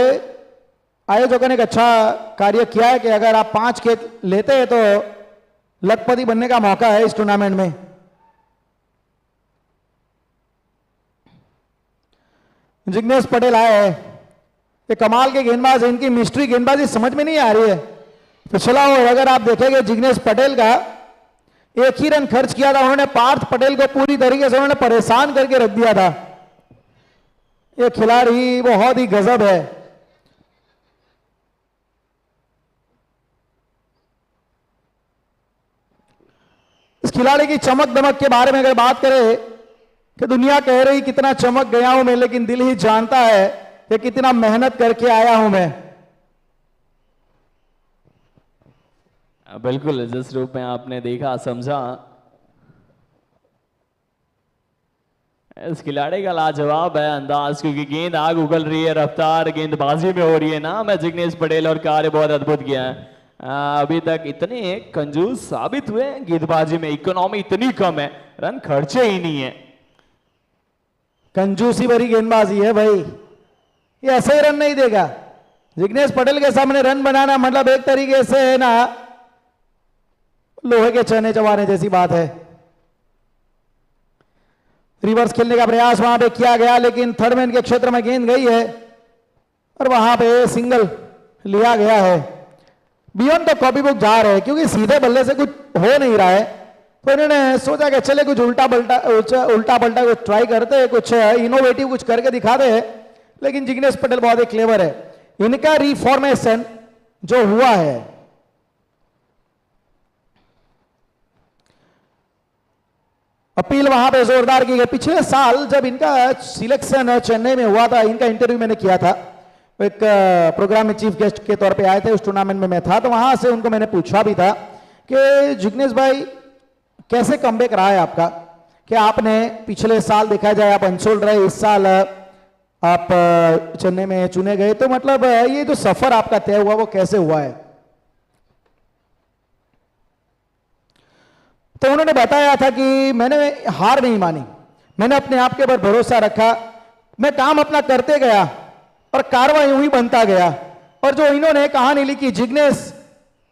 आयोजकों ने एक अच्छा कार्य किया है कि अगर आप 5 के लेते हैं तो लखपति बनने का मौका है इस टूर्नामेंट में। जिग्नेश पटेल आए हैं, ये कमाल के गेंदबाज, इनकी मिस्ट्री गेंदबाजी समझ में नहीं आ रही है। पिछला ओवर अगर आप देखेंगे जिग्नेश पटेल का 1 ही रन खर्च किया था, उन्होंने पार्थ पटेल को पूरी तरीके से उन्होंने परेशान करके रख दिया था। ये खिलाड़ी बहुत ही गजब है। इस खिलाड़ी की चमक दमक के बारे में अगर बात करें कि दुनिया कह रही कितना चमक गया हूं मैं, लेकिन दिल ही जानता है कि कितना मेहनत करके आया हूं मैं। बिल्कुल, जिस रूप में आपने देखा समझा, इस खिलाड़ी का लाजवाब है अंदाज, क्योंकि गेंद आग उगल रही है, रफ्तार गेंदबाजी में हो रही है ना। मैं जिग्नेश पटेल और कार्य बहुत अद्भुत किया है। अभी तक इतने कंजूस साबित हुए गेंदबाजी में, इकोनॉमी इतनी कम है, रन खर्चे ही नहीं है। कंजूसी भरी गेंदबाजी है भाई, ये ऐसे ही रन नहीं देगा। जिग्नेश पटेल के सामने रन बनाना मतलब एक तरीके से है ना लोहे के चने चबाने जैसी बात है। रिवर्स खेलने का प्रयास वहां पे किया गया, लेकिन थर्ड मैन के क्षेत्र में गेंद गई है और वहां पे सिंगल लिया गया है। बियॉन्ड द कॉपी बुक जा रहे हैं, क्योंकि सीधे बल्ले से कुछ हो नहीं रहा है, तो इन्होंने सोचा कि चले कुछ उल्टा पलटा कुछ ट्राई करते हैं, कुछ इनोवेटिव कुछ करके दिखाते हैं। लेकिन जिग्नेश पटेल बहुत ही क्लेवर है। इनका रिफॉर्मेशन जो हुआ है, अपील वहां पे जोरदार की गई। पिछले साल जब इनका सिलेक्शन चेन्नई में हुआ था, इनका इंटरव्यू मैंने किया था, एक प्रोग्राम में चीफ गेस्ट के तौर पे आए थे, उस टूर्नामेंट में मैं था, तो वहां से उनको मैंने पूछा भी था कि जिग्नेश भाई कैसे कमबैक रहा है आपका, कि आपने पिछले साल देखा जाए आप अनसोल्ड रहे, इस साल आप चेन्नई में चुने गए, तो मतलब ये जो सफर आपका तय हुआ वो कैसे हुआ है। तो उन्होंने बताया था कि मैंने हार नहीं मानी, मैंने अपने आप के ऊपर भरोसा रखा, मैं काम अपना करते गया और कारवा यूं ही बनता गया। और जो इन्होंने कहानी लिखी जिग्नेश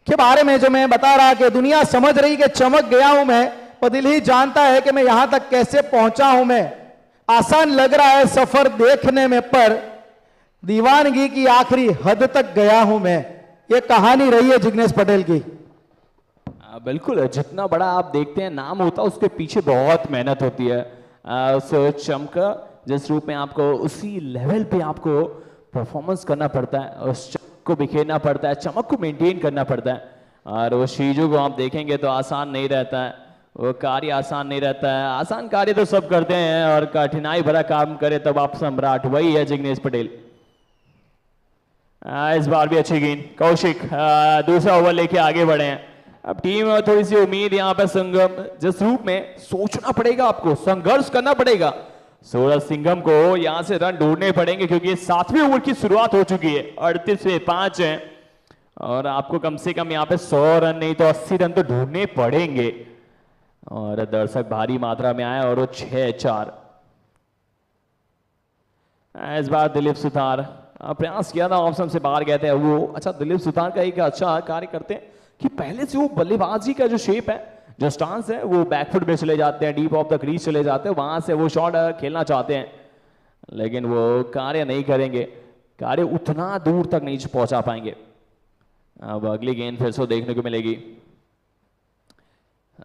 के बारे में, जो मैं बता रहा कि दुनिया समझ रही कि चमक गया हूं मैं, पर दिल ही जानता है कि मैं यहां तक कैसे पहुंचा हूं मैं। आसान लग रहा है सफर देखने में, पर दीवानगी की आखिरी हद तक गया हूं मैं। ये कहानी रही है जिग्नेश पटेल की। बिल्कुल, जितना बड़ा आप देखते हैं नाम होता है, उसके पीछे बहुत मेहनत होती है। उस चमक जिस रूप में आपको उसी लेवल पे आपको परफॉर्मेंस करना पड़ता है, उस चमक को बिखेरना पड़ता है, चमक को मेंटेन करना पड़ता है। और वो चीजों को आप देखेंगे तो आसान नहीं रहता है, वो कार्य आसान नहीं रहता है। आसान कार्य तो सब करते हैं और कठिनाई भरा काम करे तब आप सम्राट, वही है जिग्नेश पटेल। इस बार भी अच्छी गेंद, कौशिक दूसरा ओवर लेके आगे बढ़े हैं। अब टीम में थोड़ी सी उम्मीद यहाँ पे संगम, जिस रूप में सोचना पड़ेगा, आपको संघर्ष करना पड़ेगा। सूरज सिंघम को यहां से रन ढूंढने पड़ेंगे क्योंकि 7वें ओवर की शुरुआत हो चुकी है, 38 पे 5 है और आपको कम से कम यहाँ पे 100 रन नहीं तो 80 रन तो ढूंढने पड़ेंगे। और दर्शक भारी मात्रा में आए और वो 6-4। इस बार दिलीप सुतार प्रयास किया था, ऑप्शन से बाहर गए थे वो। अच्छा, दिलीप सुतार का एक अच्छा कार्य करते हैं कि पहले से वो बल्लेबाजी का जो शेप है, जो स्टांस है, वो बैकफुट में चले जाते हैं, डीप ऑफ द क्रीज चले जाते हैं, वहां से वो शॉट खेलना चाहते हैं, लेकिन वो कार्य नहीं करेंगे, कार्य उतना दूर तक नहीं पहुंचा पाएंगे। अब अगली गेंद फिर से देखने को मिलेगी।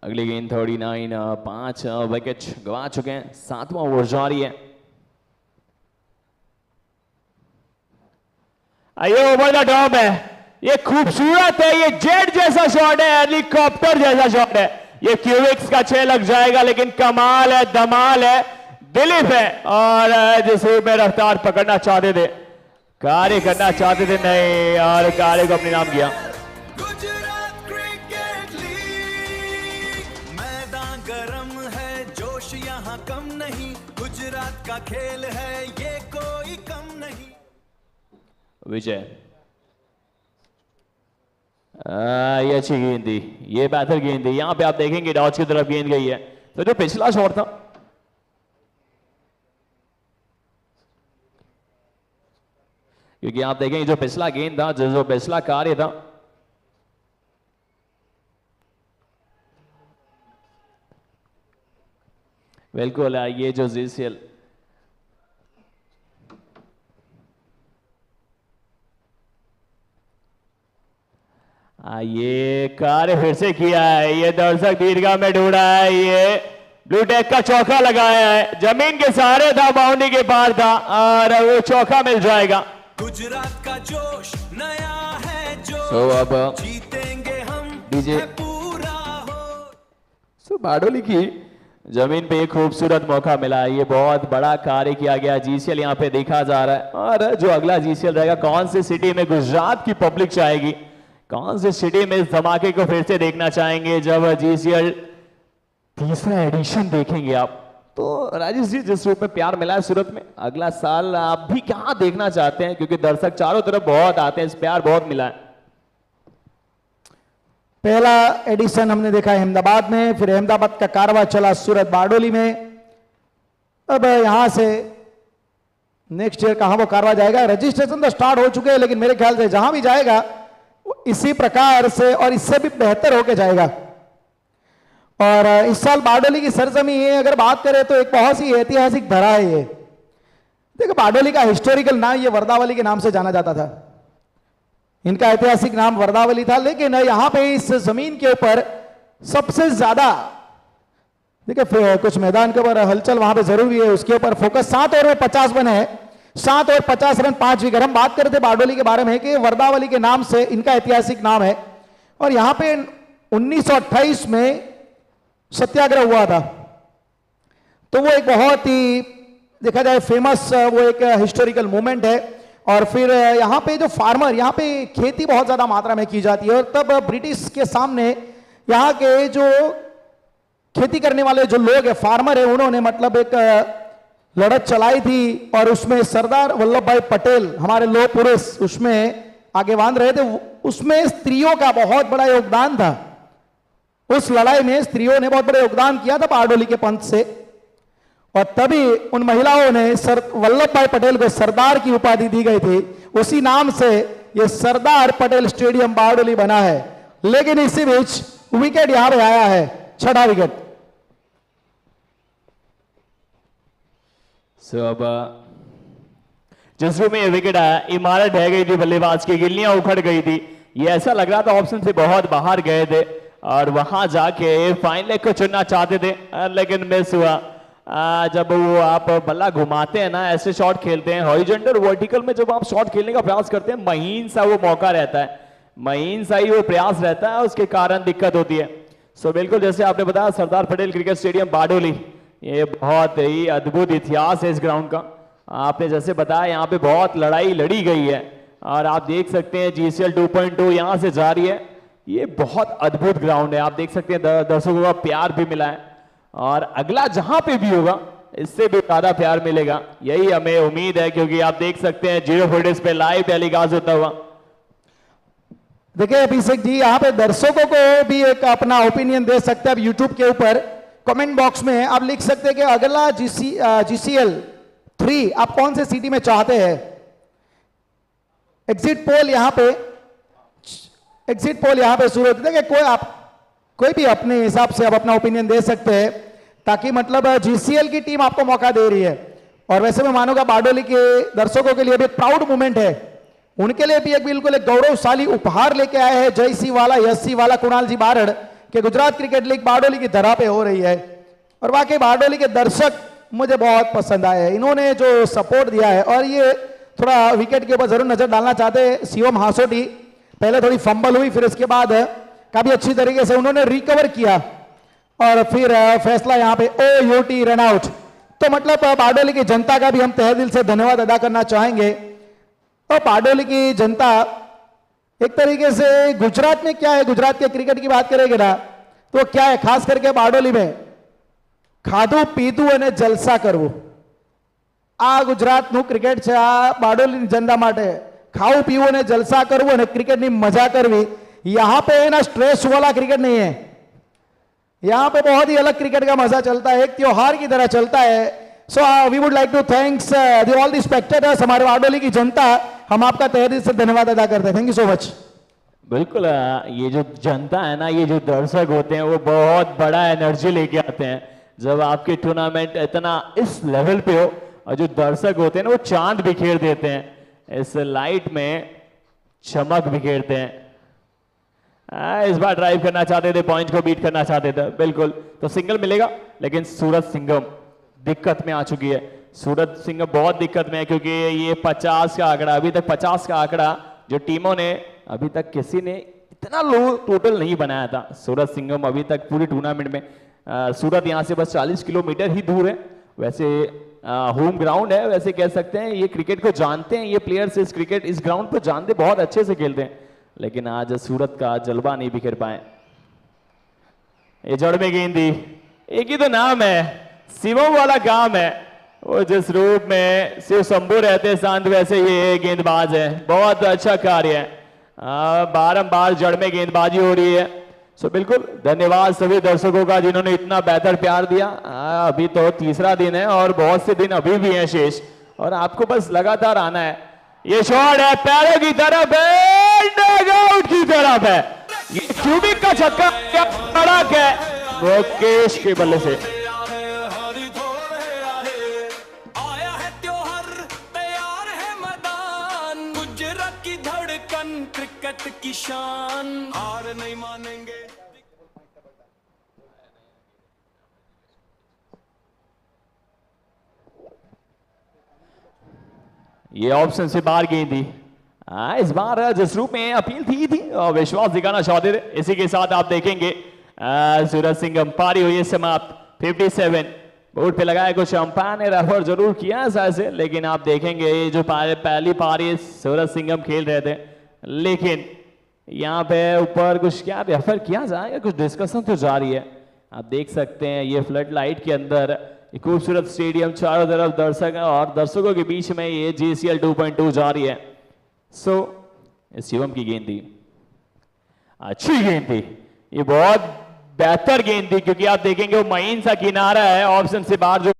अगली गेंद 39, 5 विकेट गंवा चुके हैं, 7वां ओवर जारी है। ये ओवर द टॉप है, ये खूबसूरत है, ये जेट जैसा शॉट है, हेलीकॉप्टर जैसा शॉट है। ये क्यूबिक्स का 6 लग जाएगा, लेकिन कमाल है, धमाल है। दिलीप है और जिस रूप में रफ्तार पकड़ना चाहते थे, कार्य करना चाहते थे, नहीं, और कार्य को अपने नाम किया। गुजरात क्रिकेट लीग, मैदान गरम है, जोश यहाँ कम नहीं, गुजरात का खेल है, ये कोई कम नहीं। विजय, ये अच्छी गेंद थी, ये बेहतर गेंद थी। यहां पे आप देखेंगे डॉज की तरफ गेंद गई है, तो जो पिछला शॉट था, क्योंकि आप देखेंगे जो पिछला गेंद था, जो पिछला कार्य था, बिल्कुल ये जो जीसीएल ये कार्य फिर से किया है, ये दर्शक दीर्घा में ढूंढा है, ये ब्लू टेक का चौका लगाया है, जमीन के सहारे था, बाउंड्री के पार था और वो चौका मिल जाएगा। गुजरात का जोश नया है, जो अब जीतेंगे हम, डीजे पूरा हो। बारडोली की जमीन पे एक खूबसूरत मौका मिला है, ये बहुत बड़ा कार्य किया गया। जीसीएल यहाँ पे देखा जा रहा है, और जो अगला जीसीएल रहेगा, कौन सी सिटी में गुजरात की पब्लिक चाहेगी, कौन सी सिटी में इस धमाके को फिर से देखना चाहेंगे जब जीसीएल तीसरा एडिशन देखेंगे आप। तो राजेश जी, जिस रूप में प्यार मिला है सूरत में, अगला साल आप भी क्या देखना चाहते हैं, क्योंकि दर्शक चारों तरफ बहुत आते हैं, इस प्यार बहुत मिला है। पहला एडिशन हमने देखा अहमदाबाद में, फिर अहमदाबाद का कारवा चला सूरत बारडोली में। अब यहां से नेक्स्ट ईयर कहां वो कारवा जाएगा, रजिस्ट्रेशन तो स्टार्ट हो चुके हैं, लेकिन मेरे ख्याल से जहां भी जाएगा इसी प्रकार से और इससे भी बेहतर होके जाएगा। और इस साल बारडोली की सरजमी है, अगर बात करें तो एक बहुत सी ऐतिहासिक धरा है ये। देखो, बारडोली का हिस्टोरिकल नाम ये वर्दावली के नाम से जाना जाता था, इनका ऐतिहासिक नाम वर्दावली था, लेकिन यहां पे इस जमीन के ऊपर सबसे ज्यादा देखिए कुछ मैदान के ऊपर हलचल वहां पे जरूरी है, उसके ऊपर फोकस। 7 ओवर में 50 बने हैं, 7 ओवर 50 रन 5 विकेट। हम बात करते बारडोली के बारे में कि वर्दावली के नाम से इनका ऐतिहासिक नाम है, और यहां पे 1928 में सत्याग्रह हुआ था, तो वो एक बहुत ही देखा जाए फेमस वो एक हिस्टोरिकल मूवमेंट है। और फिर यहाँ पे जो फार्मर, यहाँ पे खेती बहुत ज्यादा मात्रा में की जाती है, और तब ब्रिटिश के सामने यहाँ के जो खेती करने वाले जो लोग हैं, फार्मर है, उन्होंने मतलब एक लड़त चलाई थी, और उसमें सरदार वल्लभ भाई पटेल, हमारे लोह पुरुष, उसमें आगे बांध रहे थे। उसमें स्त्रियों का बहुत बड़ा योगदान था, उस लड़ाई में स्त्रियों ने बहुत बड़ा योगदान किया था बारडोली के पंथ से। और तभी उन महिलाओं ने सर वल्लभ भाई पटेल को सरदार की उपाधि दी गई थी। उसी नाम से ये सरदार पटेल स्टेडियम बारडोली बना है। लेकिन इसी बीच विकेट यहां पे आया है, छठा विकेट। सो अब जिस रूम में ये विकेट आया, इमारत ढह गई थी, बल्लेबाज की गिल्लियां उखड़ गई थी। ये ऐसा लग रहा था ऑप्शन से बहुत बाहर गए थे और वहां जाके फाइन लेग को चुनना चाहते थे, लेकिन मिस हुआ। जब वो आप बल्ला घुमाते हैं ना, ऐसे शॉट खेलते हैं हॉरिजॉन्टल वर्टिकल में, जब आप शॉट खेलने का प्रयास करते हैं, महीन सा वो मौका रहता है, महीन सा ही वो प्रयास रहता है, उसके कारण दिक्कत होती है। सो बिल्कुल जैसे आपने बताया, सरदार पटेल क्रिकेट स्टेडियम बारडोली, ये बहुत ही अद्भुत इतिहास है इस ग्राउंड का। आपने जैसे बताया, यहाँ पे बहुत लड़ाई लड़ी गई है और आप देख सकते हैं GCL 2.2 यहाँ से जारी है। ये बहुत अद्भुत ग्राउंड है, आप देख सकते हैं दर्शकों का प्यार भी मिला है और अगला जहां पे भी होगा इससे भी ज्यादा प्यार मिलेगा, यही हमें उम्मीद है, क्योंकि आप देख सकते हैं 0 फुटेज पे लाइव टेलीकास्ट होता हुआ। देखिए अभिषेक जी, यहाँ पे दर्शकों को भी एक अपना ओपिनियन दे सकते हैं। अब यूट्यूब के ऊपर कमेंट बॉक्स में आप लिख सकते हैं कि अगला GCL 3 आप कौन से सिटी में चाहते हैं। एग्जिट पोल यहाँ पे शुरू होती है कि कोई भी अपने हिसाब से आप अपना ओपिनियन दे सकते हैं, ताकि मतलब GCL की टीम आपको मौका दे रही है। और वैसे मैं मानूंगा बारडोली के दर्शकों के लिए भी एक प्राउड मोमेंट है, उनके लिए भी एक बिल्कुल एक गौरवशाली उपहार लेके आए हैं जय सिंह वाला, यश सिंह वाला, कुणाल जी बारड़ के गुजरात क्रिकेट लीग बारडोली की धरा पे हो रही है। और वाकई बारडोली के दर्शक मुझे बहुत पसंद आए, इन्होंने जो सपोर्ट दिया है। और ये थोड़ा विकेट के ऊपर जरूर नजर डालना चाहते हैं शिवम हासोटी, पहले थोड़ी फंबल हुई, फिर उसके बाद काफी अच्छी तरीके से उन्होंने रिकवर किया और फिर फैसला यहाँ पे OUT रन आउट। तो मतलब बारडोली की जनता का भी हम तहे दिल से धन्यवाद अदा करना चाहेंगे। और बारडोली की जनता एक तरीके से गुजरात में क्या है, गुजरात के क्रिकेट की बात करेंगे ना तो क्या है, खास करके बारडोली में खाधू पीधू અને જલસા કરવું, આ ગુજરાતનું ક્રિકેટ છે। આ બારડોલીની જનતા માટે ખાવું પીવું અને જલસા કરવું અને ક્રિકેટની મજા કરવી, यहाँ पे ना स्ट्रेस वाला क्रिकेट नहीं है, यहाँ पे बहुत ही अलग क्रिकेट का मजा चलता है, एक त्योहार की तरह चलता है। So we would like to thanks all the spectators, हमारे बारडोली की जनता, हम आपका तहे दिल से धन्यवाद अदा करते हैं। Thank you so much. बिल्कुल, ये जो जनता है ना, ये जो दर्शक होते हैं, वो बहुत बड़ा एनर्जी लेके आते हैं। जब आपके टूर्नामेंट इतना इस लेवल पे हो और जो दर्शक होते हैं ना, वो चांद बिखेर देते हैं, इस लाइट में चमक बिखेरते हैं। इस बार ड्राइव करना चाहते थे, पॉइंट को बीट करना चाहते थे, बिल्कुल तो सिंगल मिलेगा, लेकिन सूरज सिंघम दिक्कत में आ चुकी है। सूरज सिंघम बहुत दिक्कत में है, क्योंकि ये 50 का आंकड़ा, अभी तक 50 का आंकड़ा जो टीमों ने, अभी तक किसी ने इतना लो टोटल नहीं बनाया था। सूरज सिंघम अभी तक पूरी टूर्नामेंट में, सूरत यहाँ से बस 40 किलोमीटर ही दूर है, वैसे होम ग्राउंड है, वैसे कह सकते हैं ये क्रिकेट को जानते हैं, ये प्लेयर्स इस क्रिकेट इस ग्राउंड पर जानते, बहुत अच्छे से खेलते हैं, लेकिन आज सूरत का जलवा नहीं बिखेर पाए। ये जड़ में गेंदी, एक ही तो नाम है, शिवम वाला काम है, वो जिस रूप में शिव शंभू रहते शांत, वैसे ये गेंदबाज है, बहुत अच्छा कार्य है। बारंबार जड़ में गेंदबाजी हो रही है। सो बिल्कुल धन्यवाद सभी दर्शकों का जिन्होंने इतना बेहतर प्यार दिया। अभी तो तीसरा दिन है और बहुत से दिन अभी भी हैं शेष, और आपको बस लगातार आना है। ये शॉट है, पैरों की तरफ है, डगआउट की तरफ है, ये क्यूबिक का छक्का कड़क है मुकेश के बल्ले से। आया है त्योहार, तैयार है मैदान, गुजरात की धड़कन, क्रिकेट की शान, हार नहीं मानेंगे। ये ऑप्शन से बाहर गई थी, इस बार जिस रूप में अपील थी और विश्वास दिखाना चाहते थे। इसी के साथ आप देखेंगे सूरज सिंघम पारी हुई है समाप्त। 57 बोर्ड पे लगाया, कुछ अंपायर ने रेफर जरूर किया है शायद से, लेकिन आप देखेंगे ये जो पहली पारी सूरज सिंघम खेल रहे थे, लेकिन यहाँ पे ऊपर कुछ क्या रेफर किया जाएगा, कुछ डिस्कशन तो जारी है। आप देख सकते हैं ये फ्लड लाइट के अंदर खूबसूरत स्टेडियम, चारों तरफ दर्शक और दर्शकों के बीच में ये GCL 2.2 जारी है। सो शिवम की गेंद थी, अच्छी गेंद थी, ये बहुत बेहतर गेंद थी, क्योंकि आप देखेंगे वो महीन सा किनारा है ऑप्शन से बाहर जो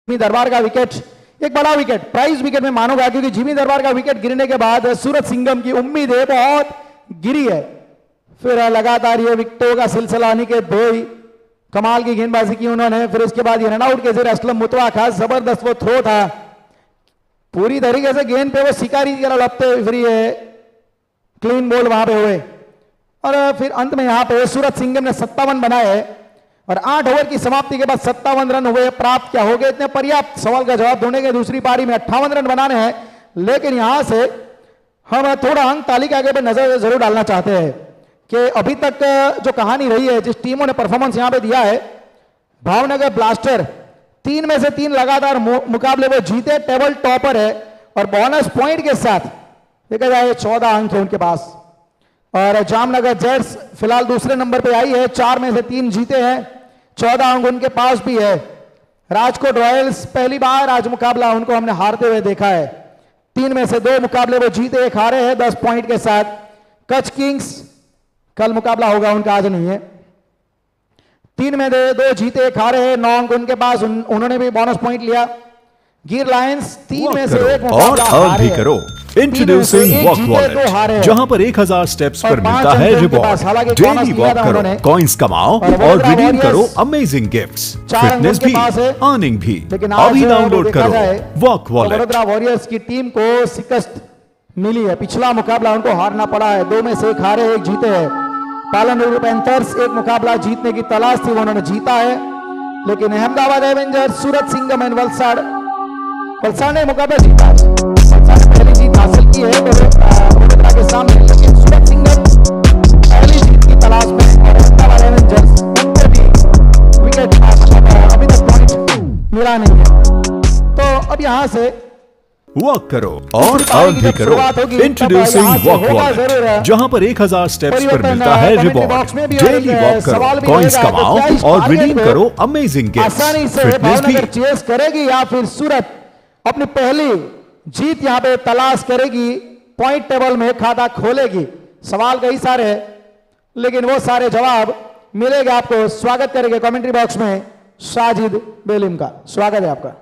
जिमी दरबार का विकेट, एक बड़ा विकेट, प्राइज विकेट में मानूंगा, क्योंकि जिमी दरबार का विकेट गिरने के बाद सूरज सिंघम की उम्मीदें बहुत गिरी है। फिर लगातार ये विकेटों का सिलसिला, अनिकेत भोई कमाल की गेंदबाजी की उन्होंने। फिर उसके बाद ये रनआउट के जरिए असलम मुतवा, खास जबरदस्त वो थ्रो था, पूरी तरीके से गेंद पे वो शिकारी की तरह लपते हुए, फिर ये क्लीन बॉल वहां पे हुए। और फिर अंत में यहां पे सूरज सिंघम ने 57 बनाए और 8 ओवर की समाप्ति के बाद 57 रन हुए। प्राप्त क्या हो गए, इतने पर्याप्त सवाल का जवाब ढूंढेंगे। दूसरी पारी में 58 रन बनाने हैं, लेकिन यहां से हम थोड़ा अंक तालिका के ऊपर नजर जरूर डालना चाहते हैं कि अभी तक जो कहानी रही है, जिस टीमों ने परफॉर्मेंस यहां पे दिया है, भावनगर ब्लास्टर 3 में से 3 लगातार मुकाबले वो जीते, टेबल टॉपर है और बोनस पॉइंट के साथ देखा जाए 14 अंक है उनके पास। और जामनगर जेट्स फिलहाल दूसरे नंबर पे आई है, 4 में से 3 जीते हैं, 14 अंक उनके पास भी है। राजकोट रॉयल्स पहली बार आज मुकाबला उनको हमने हारते हुए देखा है, 3 में से 2 मुकाबले वो जीते, 1 हारे हैं 10 पॉइंट के साथ। कच्छ किंग्स कल मुकाबला होगा उनका, आज नहीं है, 3 में 2 जीते, 1 हारे हैं, 9 अंक उनके पास, उन्होंने भी बोनस पॉइंट लिया। गिर लायंस 3 में से 1 और अर्न भी करो। इंट्रोड्यूसिंग वॉक वॉलेट, जहां पर 1000 स्टेप्स पर मिलता है रिवॉर्ड। डेली वॉक करो, कॉइन्स कमाओ और रिडीम करो अमेजिंग गिफ्ट्स, फिटनेस भी, अर्निंग भी। अभी डाउनलोड करो वॉक वॉलेट। वडोदरा वॉरियर्स की टीम को शिकस्त मिली है, पिछला मुकाबला उनको हारना पड़ा है, 2 में से 1 हारे 1 जीते हैं। पालनपुर पैंथर्स 1 मुकाबला जीतने की तलाश थी, वो उन्होंने जीता है, लेकिन Ahmedabad Avengers, Suraj Singham and Valsad ने मुकाबला जीता, वलसाड़ ने पहली जीत हासिल की है वडोदरा के सामने, लेकिन सूरज सिंघम पहली जीत की तलाश में और अहमदाबाद एवेंजर्स उनको भी विकेट अभी तक पॉइंट मिला नहीं है। तो अब यहां से वॉक करो और अर्न भी करो। इंट्रोड्यूसिंग वॉक वॉलेट, जहां पर 1000 स्टेप्स पर मिलता है रिवॉर्ड। डेली वॉक करो, कॉइन्स कमाओ और रिडीम करो अमेजिंग गिफ्ट्स, आसानी से फिटनेस भी। भावनगर चेस करेगी या फिर सूरत अपनी पहली जीत यहां पे तलाश करेगी, पॉइंट टेबल में खाता खोलेगी। सवाल कई सारे हैं, लेकिन वो सारे जवाब मिलेगा आपको। स्वागत करेंगे कमेंट्री बॉक्स में साजिद बेलिम का, स्वागत है आपका।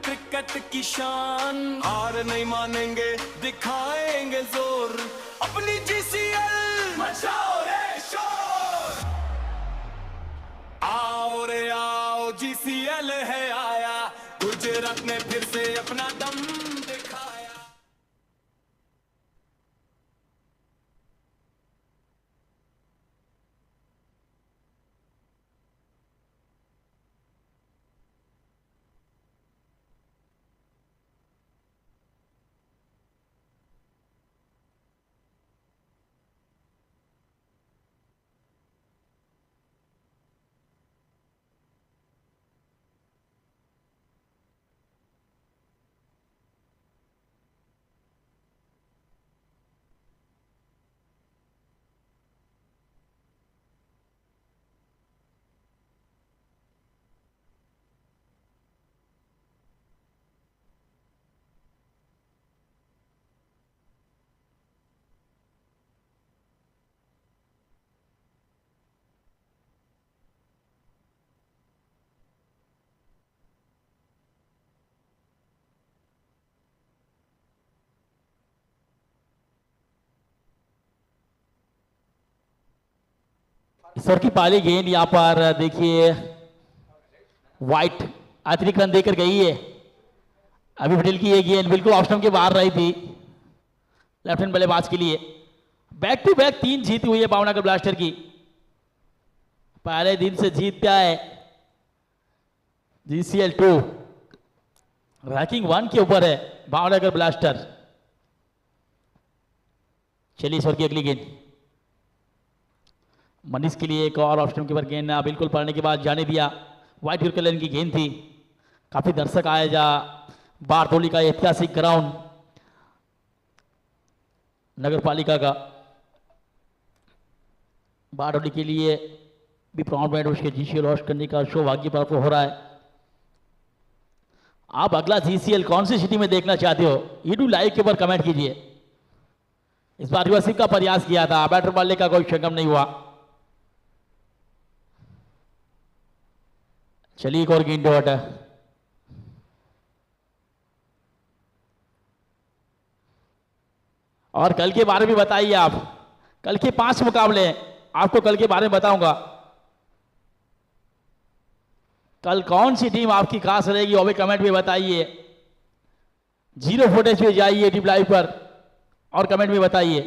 क्रिकेट की शान, हार नहीं मानेंगे, दिखाएंगे जोर, अपनी जीसीएल मचाओ रे शोर। आओ रे आओ, जीसीएल है आया, गुजरात ने फिर से अपना दम दिखाया। सर की पहली गेंद यहाँ पर देखिए वाइट अतिरिक्त रन देकर गई है। अभी पटेल की ये गेंद बिल्कुल ऑफ स्टंप के बाहर रही थी लेफ्ट हैंड बल्लेबाज के लिए। बैक टू बैक 3 जीत हुई है भावनगर ब्लास्टर की, पहले दिन से जीतता है जीसीएल 2, रैंकिंग 1 के ऊपर है भावनगर ब्लास्टर। चलिए सर की अगली गेंद मनीष के लिए, एक और ऑप्शन के ऊपर गेंद बिल्कुल पड़ने के बाद जाने दिया। व्हाइट यूर्कलन की गेंद थी, काफी दर्शक आए जा बारदोली का ऐतिहासिक ग्राउंड नगर पालिका का, बारदोली के लिए भी प्राउड मैच उसके जीसीएल होस्ट करने का सौभाग्य प्राप्त हो रहा है। आप अगला जीसीएल कौन सी सिटी में देखना चाहते हो, यूट्यूब लाइव के ऊपर कमेंट कीजिए। इस बार रिवर्सिव का प्रयास किया था, बैटर बॉल का कोई संगम नहीं हुआ। चलिए एक और गेंद डॉट है। और कल के बारे में बताइए आप, कल के 5 मुकाबले आपको कल के बारे में बताऊंगा। कल कौन सी टीम आपकी खास रहेगी वो भी कमेंट में बताइए। 0 फुटेज पे जाइए यूट्यूब लाइव पर और कमेंट में बताइए।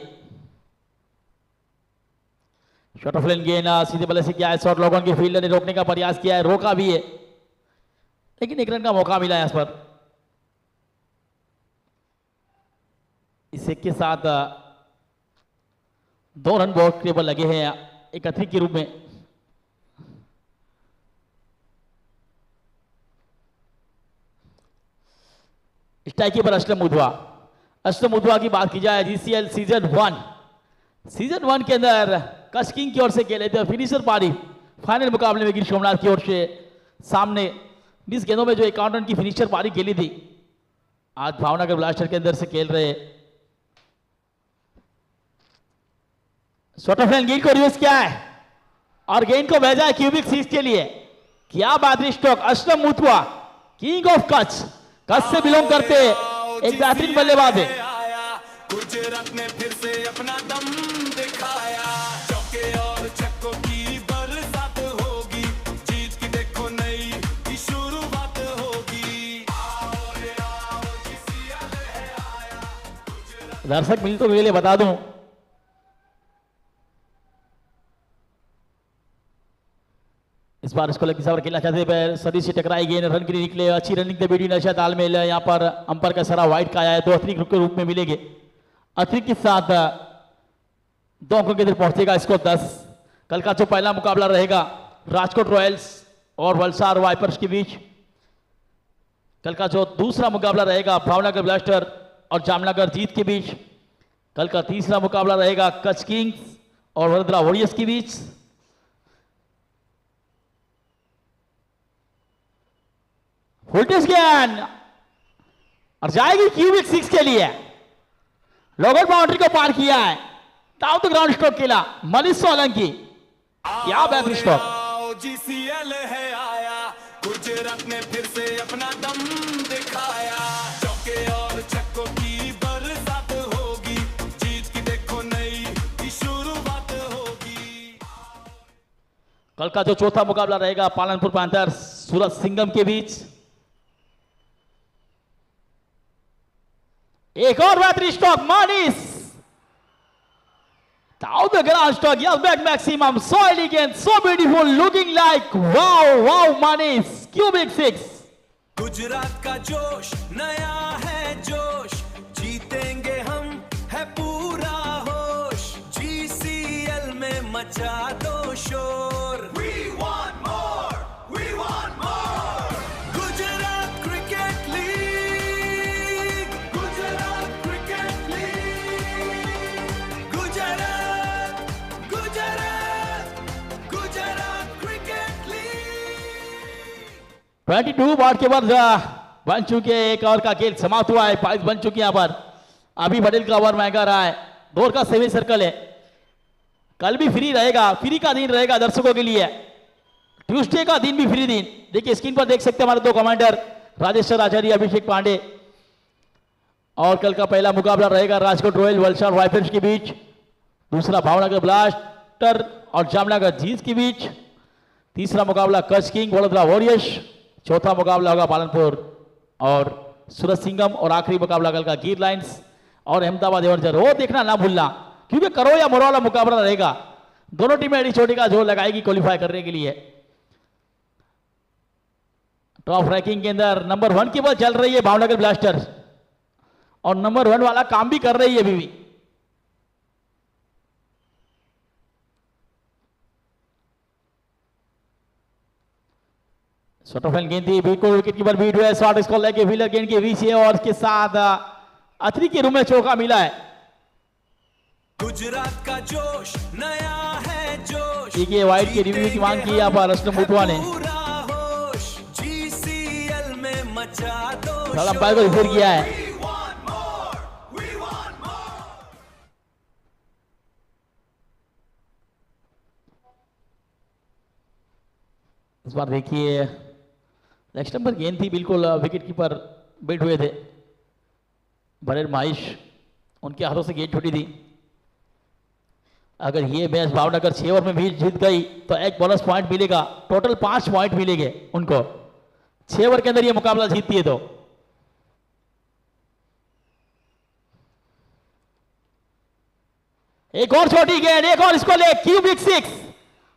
शॉट ऑफ लेन गेंद सीधे बल्ले से क्या है, शॉट लॉग ऑन के फील्डर ने रोकने का प्रयास किया है, रोका भी है लेकिन 1 रन का मौका मिला है इस पर। इसी के साथ 2 रन बॉक्स के ऊपर लगे हैं एक अतिरिक्त के रूप में। Strike keeper Aslam Mudhwa. असलम मुधवा की बात की जाए जीसीएल सीजन 1 के अंदर कच्छ किंग की ओर से खेले थे फिनिशर पारी फाइनल मुकाबले में गिर सोमनाथ की ओर से सामने 20 गेंदों में जो 51 रन की फिनिशर पारी खेली थी, आज भावनगर ब्लास्टर के अंदर से खेल रहे। शॉट ऑफ लेन गेंद को रिवर्स किया है और गेंद को भेजा है क्यूबिक 6 के लिए। क्या बात stroke, Aslam Mudhwa king of Kutch से बिलोंग करते एक बेहतरीन बल्लेबाज है। गुजरात ने फिर से अपना दम दिखाया, चौके और छक्कों की बरसात होगी, जीत की देखो नई शुरुआत होगी। दर्शक मिल तो लिए बता दूं, इस बार इसको लगी सवार खेलना चाहते हैं, सदी से टकराई गेंद रन के लिए निकले, अच्छी रनिंग द बीडी नशा तालमेल। यहाँ पर अंपायर का सारा व्हाइट का आया है, 2 अतिरिक्त के रूप में मिलेंगे। अतिरिक्त के साथ 2 अंकों के अंदर पहुंचेगा स्कोर 10। कल का जो पहला मुकाबला रहेगा राजकोट रॉयल्स और वलसाड वाइपर्स के बीच, कल का जो दूसरा मुकाबला रहेगा भावनगर ब्लास्टर और जामनगर जीत के बीच, कल का तीसरा मुकाबला रहेगा कच्छ किंग्स और वडोदरा वॉरियर्स के बीच। फुलटेज गेंद और जाएगी क्यूबिक 6 के लिए, लोअर बाउंड्री को पार किया है, डाउन द ग्राउंड स्ट्रोक खेला मनीष सोलंकी। क्या बेहतरीन स्ट्रोक। जीसीएल है आया, गुजरात ने फिर से अपना दम दिखाया, चौके और छक्कों की बरसात होगी, जीत की देखो नई शुरुआत होगी। कल का जो चौथा मुकाबला रहेगा पालनपुर पैंथर्स सूरज सिंघम के बीच, एक और बेहतरीन stroke Manish, down the ground stroke, yes, back maximum, so elegant, so beautiful, looking like wow Manish, cubic 6। Gujarat का जोश नया है जोश, जीतेंगे हम है पूरा होश, जीसीएल में मचा दो शोर। We want more, we want more। Gujarat cricket league, Gujarat cricket league, Gujarat cricket league. 22 ball के बाद बन चुके, एक ओवर का खेल समाप्त हुआ है, 5 बन चुके यहाँ पर। अभी पटेल का ओवर महंगा रहा है, 2 ओवर का सेमी सर्कल है। कल भी फ्री रहेगा, फ्री का दिन रहेगा दर्शकों के लिए, ट्यूसडे का दिन भी फ्री दिन। देखिए स्क्रीन पर देख सकते हैं हमारे 2 कमांडर राजेश्वर आचार्य, अभिषेक पांडे। और कल का पहला मुकाबला रहेगा राजकोट रॉयल वलसाड वाइपर्स के बीच, दूसरा भावनगर ब्लास्टर और जामनगर जीत के बीच, तीसरा मुकाबला कच्छ किंग वडोदरा वॉरियर्स, चौथा मुकाबला होगा पालनपुर और सूरज सिंघम, और आखिरी मुकाबला कल का गिर लाइंस और अहमदाबाद एवर्जर। वो देखना ना भूलना, क्योंकि करो या मरो वाला मुकाबला रहेगा। दोनों टीमें एडी चोटी का जोर लगाएगी क्वालिफाई करने के लिए। टॉप रैंकिंग के अंदर नंबर 1 की बॉल चल रही है भावनगर ब्लास्टर्स, और नंबर 1 वाला काम भी कर रही है अभी भी। शॉट ऑफ गेंद थी, बिल्कुल विकेट कीपर बीट हुआ है, शॉट इसको लेके फील्डर गेंद के पीछे और उसके साथ अतिरिक्त के रूप में चौका मिला है। गुजरात का जोश नया है जोश, ठीक है, वाइट की रिव्यू की मांग की यहाँ पर असलम मुधवा ने। पूरा होश, जीसीएल में मचा थर्ड अंपायर को रिफर किया है। इस बार देखिए नेक्स्ट नंबर गेंद थी, बिल्कुल विकेट कीपर बैठ हुए थे बरेर माहिश, उनके हाथों से गेंद छूटी थी। अगर ये मैच भावनगर 6 ओवर में भी जीत गई तो एक बोनस पॉइंट मिलेगा, टोटल 5 पॉइंट मिलेंगे उनको 6 ओवर के अंदर ये मुकाबला जीतती है तो। एक और छोटी गेंद, एक और इसको ले क्यूबिक 6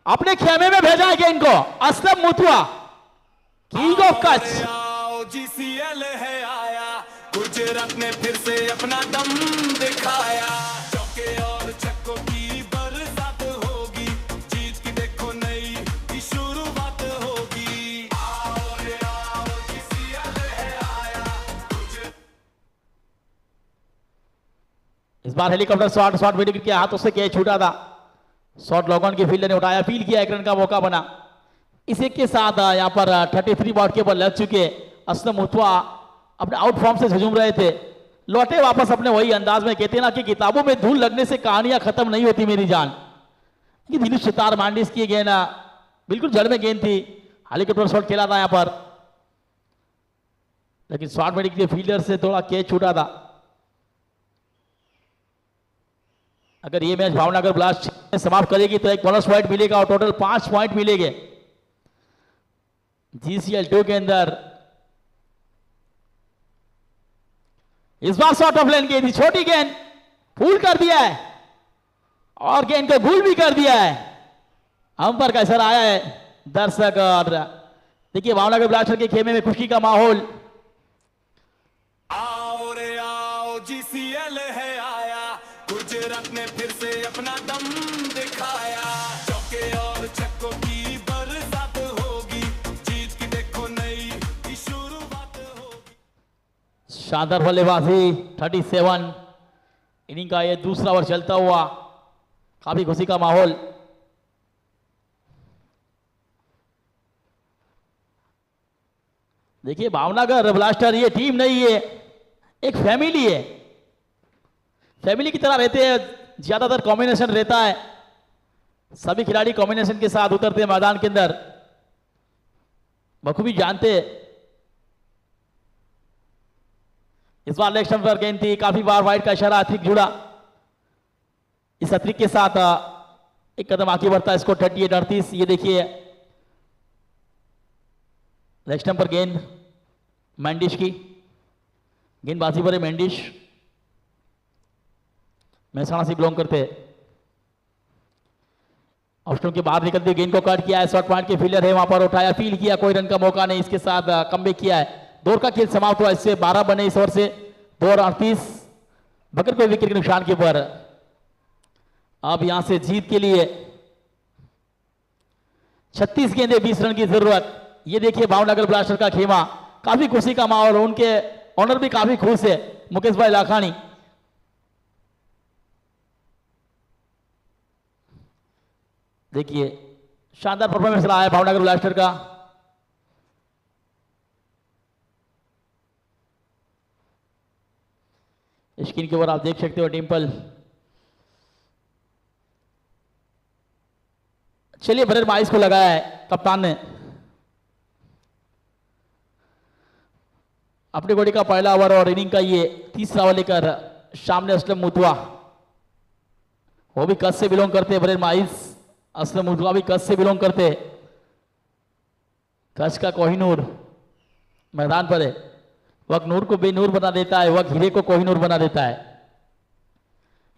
अपने खेमे में भेजा है गेंद को। Aslam Mutwa king of Kutch. GCL है आया, गुजरात ने फिर से अपना दम दिखाया। चौके और छक्कों की बरसात होगी, जीत की देखो नई शुरुआत होगी। आओ रे आओ, जीसीएल है आया। इस बार हेलीकॉप्टर शॉट विकेट के हाथों से कैच छूटा था, शॉट लॉगन के फील्डर ने उठाया, फील किया, एक रन का मौका बना। इसी के साथ यहाँ पर 33 बॉल के ऊपर लग चुके असलम मुतवा अपने आउट फॉर्म से झूम रहे थे, लौटे वापस अपने वही अंदाज में। कहते ना कि किताबों में धूल लगने से कहानियां खत्म नहीं होती मेरी जान। ये दिलीप सितार मांडिस की गेंद बिल्कुल जड़ में गेंद थी, हेलीकॉप्टर शॉट खेला था यहाँ पर, लेकिन शॉट मेडिक के फील्डर से थोड़ा कैच छूटा था। अगर ये मैच भावनगर ब्लास्ट समाप्त करेगी तो एक बोनस पॉइंट मिलेगा और टोटल 5 पॉइंट मिलेंगे जीसीएल 2 के अंदर। इस बार शॉट ऑफ लेन गेंद, छोटी गेंद फूल कर दिया है और गेंद को भूल भी कर दिया है। अंपायर का असर आया है दर्शक, और देखिए भावनगर ब्लास्टर के खेमे में खुशी का माहौल। आओ रे आओ, जीसीएल है आया, गुजरात ने फिर से अपना दम दिखाया। चौके और छक्कों की बरसात होगी, जीत की देखो नई शुरुआत होगी। शानदार बल्लेबाजी 37 इनिंग का ये दूसरा ओवर चलता हुआ, काफी खुशी का माहौल। देखिए भावनगर ब्लास्टर ये टीम नहीं है, एक फैमिली है, फैमिली की तरह रहते हैं, ज्यादातर कॉम्बिनेशन रहता है, सभी खिलाड़ी कॉम्बिनेशन के साथ उतरते हैं मैदान के अंदर, बखूबी जानते हैं। इस बार लेग स्टंप पर गेंद थी, काफी बार वाइड का इशारा अतिरिक्त जुड़ा, इस अतिरिक्त के साथ एक कदम आगे बढ़ता है, इसको 38-38। ये देखिए लेग स्टंप पर गेंद मैंडिश की, गेंदबाजी पर है मैंडिश, महसाणा से बिलोंग करते हैं। ऑप्शन के बाहर निकलते गेंद को कट किया है, शॉर्ट पॉइंट के फील्डर है वहां पर, उठाया, फील किया, कोई रन का मौका नहीं, इसके साथ कमबैक किया है। 2 ओवर का खेल समाप्त हुआ, इससे 12 बने इस ओवर से, 2 और 38 बकर को विकेट के नुकसान के ऊपर। अब यहां से जीत के लिए 36 गेंदे 20 रन की जरूरत। ये देखिए भावनगर ब्लास्टर का खेमा, काफी खुशी का माहौल, उनके ऑनर भी काफी खुश है, मुकेश भाई लाखानी। देखिए शानदार परफॉर्मेंस रहा है भावनगर ब्लास्टर का। स्क्रीन के ऊपर आप देख सकते हो डिंपल। चलिए बरेर माइस को लगाया है कप्तान ने। अपनी गोड़ी का पहला ओवर और इनिंग का ये तीसरा ओवर लेकर सामने असलम मुतवा, वो भी कच्छ से बिलोंग करते हैं बरेर माइस, असलम मुतवा भी कच्छ से बिलोंग करते हैं। कच्छ का कोहिनूर मैदान पर है, वह नूर को बेनूर बना देता है, वह हीरे को कोहिनूर बना देता है।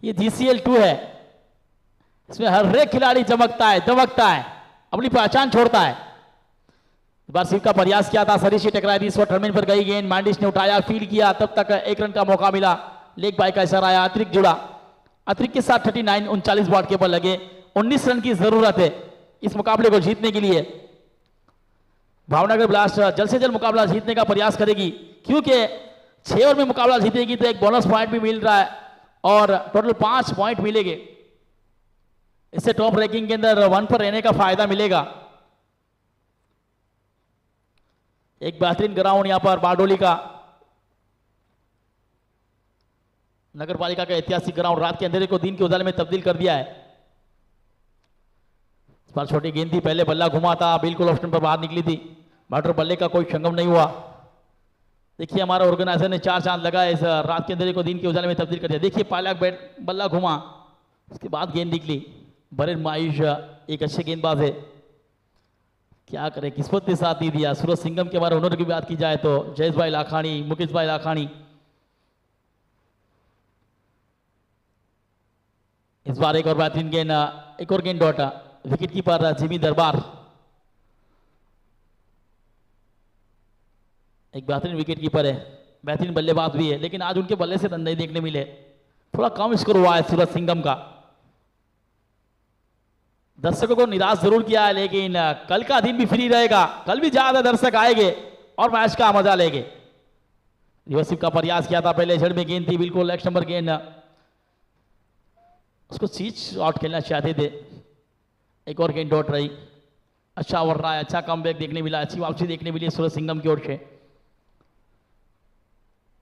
ये जीसीएल 2 है, इसमें हर एक खिलाड़ी चमकता है, दमकता है, अपनी पहचान छोड़ता है। इस बार सिर्फ का प्रयास किया था, शरीर से टकराई थी, इस वक्त टर्मिन पर गई गेंद, मांडिस ने उठाया, फील्ड किया, तब तक 1 रन का मौका मिला, लेग बाय का इशारा आया, अतिरिक्त जुड़ा, अतिरिक्त के साथ 39 बॉल के ऊपर लगे। 19 रन की जरूरत है इस मुकाबले को जीतने के लिए। भावनगर ब्लास्ट जल्द से जल्द मुकाबला जीतने का प्रयास करेगी, क्योंकि 6 ओवर में मुकाबला जीतेगी तो एक बोनस पॉइंट भी मिल रहा है और टोटल 5 पॉइंट मिलेंगे। इससे टॉप रैंकिंग के अंदर 1 पर रहने का फायदा मिलेगा। एक बेहतरीन ग्राउंड यहां पर बारडोली का, नगर पालिका का ऐतिहासिक ग्राउंड रात के अंधेरे को दिन के उजाले में तब्दील कर दिया है। इस बार छोटी गेंद थी, पहले बल्ला घुमा था, बिल्कुल ऑप्शन पर बाहर निकली थी, बैटर बल्ले का कोई संगम नहीं हुआ। देखिए हमारा ऑर्गेनाइजर ने 4 चांद लगाए, इस रात के अंधेरे को दिन के उजाले में तब्दील कर दिया। देखिए पहला बैट बल्ला घुमा, उसके बाद गेंद निकली। बरेन मायूष एक अच्छे गेंदबाज है, क्या करे किस्मत ने साथ नहीं दिया। सूरज सिंघम के हमारे हुनर की बात की जाए तो जयेश भाई लाखानी, मुकेश भाई लाखानी। इस बार एक और बेहतरीन गेंद, एक और गेंद डॉट, विकेट कीपर जिमी दरबार। एक बेहतरीन विकेट कीपर है, बेहतरीन बल्लेबाज भी है, लेकिन आज उनके बल्ले से रन नहीं देखने मिले, थोड़ा कम स्कोर हुआ है सूरज सिंघम का। दर्शकों को निराश जरूर किया है, लेकिन कल का दिन भी फ्री रहेगा, कल भी ज्यादा दर्शक आएंगे और मैच का मजा लेंगे। रिवर्सिव का प्रयास किया था, पहले जड़ में गेंद थी, बिल्कुल एक नंबर गेंद, उसको सीच आउट खेलना चाहते थे। एक और गेंद डॉट रही, अच्छा ओवर रहा है, अच्छा कमबैक देखने मिला, अच्छी वापसी देखने मिली सूरज सिंघम की ओर से।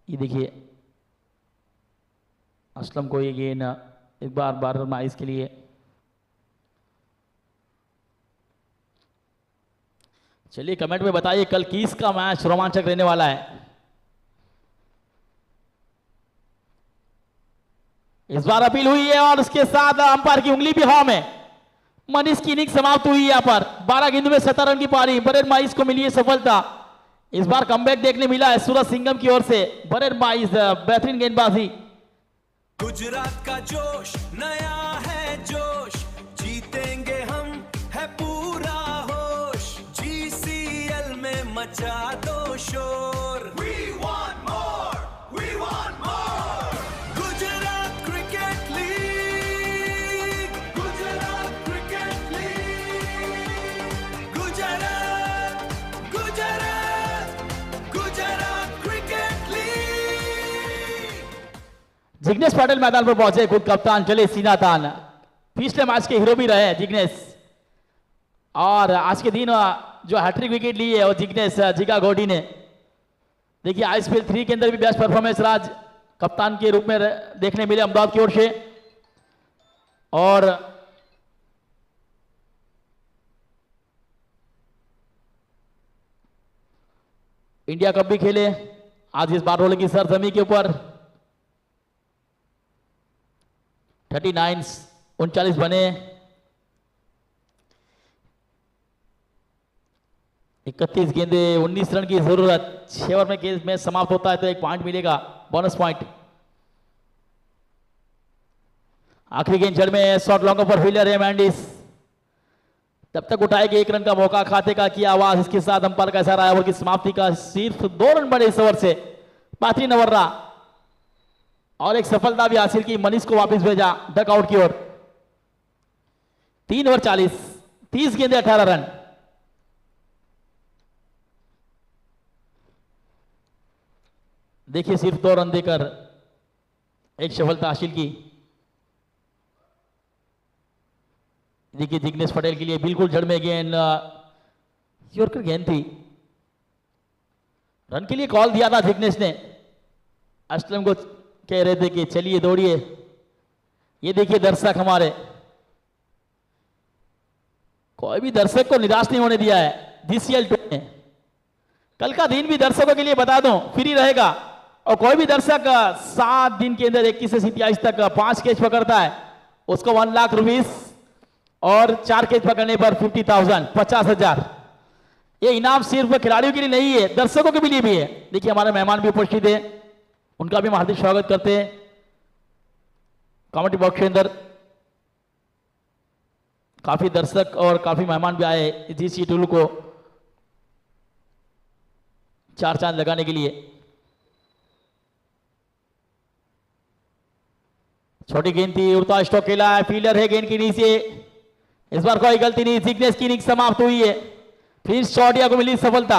ये देखिए असलम को ये गेंद एक बार बार माइस के लिए। चलिए कमेंट में बताइए कल किसका मैच रोमांचक रहने वाला है। इस बार अपील हुई है और उसके साथ अंपायर की उंगली भी हवा में। मनीष की इनिंग समाप्त हुई यहाँ पर, 12 गेंदों में 17 रन की पारी, बरेन माइस को मिली है सफलता। इस बार कमबैक देखने मिला है सूरज सिंघम की ओर से। बरेन माइस बेहतरीन गेंदबाजी। गुजरात का जोश नया है जोश, जीतेंगे हम है पूरा होश, GCL में मचा दो शोर। We want more, we want more. Gujarat cricket league, Gujarat cricket league, Gujarat Gujarat Gujarat cricket league. Jignesh Patel मैदान पर पहुंचे, खुद कप्तान चले सीना तान, पिछले मैच के हीरो भी रहे जिग्नेश, और आज के दिन जो हैट्रिक विकेट ली है वो जिग्नेश जिगा गोडी ने। देखिए आईपीएल 3 के अंदर भी बेस्ट परफॉर्मेंस राज कप्तान के रूप में देखने मिले अहमदाबाद की ओर से। और इंडिया कप भी खेले आज इस बार रोले की सरजमी के ऊपर। 39 बने, 31 गेंदे 19 रन की जरूरत। 6 ओवर में गेंद मैच समाप्त होता है तो 1 पॉइंट मिलेगा, बोनस पॉइंट। आखिरी गेंद जड़ में शॉर्ट लॉन्ग पर फील्डर है मैंडिस, तब तक उठाएगी 1 रन का मौका, खाते का किया आवाज। इसके साथ अंपायर का इशारा है ओवर की समाप्ति का। सिर्फ 2 रन बड़े इस ओवर से, बेहतरीन ओवर रहा और एक सफलता भी हासिल की। मनीष को वापस भेजा डक आउट की ओर। 3 ओवर 40, 30 गेंदे 18 रन। देखिए सिर्फ 2 रन देकर एक सफलता हासिल की। देखिए जिग्नेश पटेल के लिए बिल्कुल जड़ में गेंद, यॉर्कर गेंद थी, रन के लिए कॉल दिया था जिग्नेश ने। असलम को कह रहे थे कि चलिए दौड़िए। ये देखिए दर्शक हमारे, कोई भी दर्शक को निराश नहीं होने दिया है GCL 2 में। कल का दिन भी दर्शकों के लिए बता दूं फ्री रहेगा, और कोई भी दर्शक 7 दिन के अंदर 21 से 27 तक 5 कैच पकड़ता है उसको 1 लाख रुपीस, और 4 कैच पकड़ने पर 50,000 50,000। ये इनाम सिर्फ खिलाड़ियों के लिए नहीं है, दर्शकों के लिए भी है। देखिए हमारे मेहमान भी उपस्थित है, उनका भी हम हार्दिक स्वागत करते हैं कमेटी बॉक्स के अंदर। काफी दर्शक और काफी मेहमान भी आए GCL को 4 चांद लगाने के लिए। छोटी गेंद थी, उड़ता स्टॉक खेला है, फील्डर है गेंद के नीचे। इस बार कोई गलती नहीं, जिग्नेश की इनिंग समाप्त हुई है, फिर शॉर्टिया को मिली सफलता।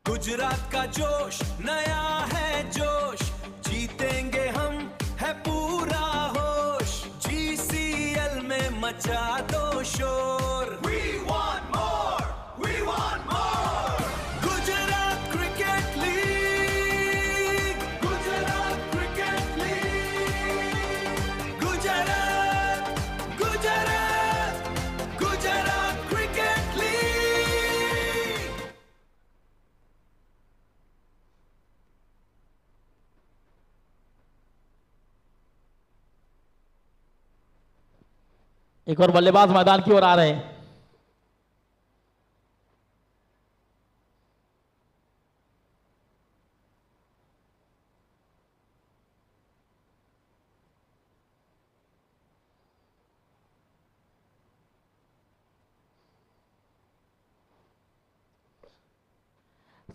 गुजरात का जोश नया है जोश, जीतेंगे हम है पूरा होश, GCL में मचा दो शोर। We want more, we want more. Gujarat cricket league, Gujarat cricket league, एक और बल्लेबाज मैदान की ओर आ रहे हैं।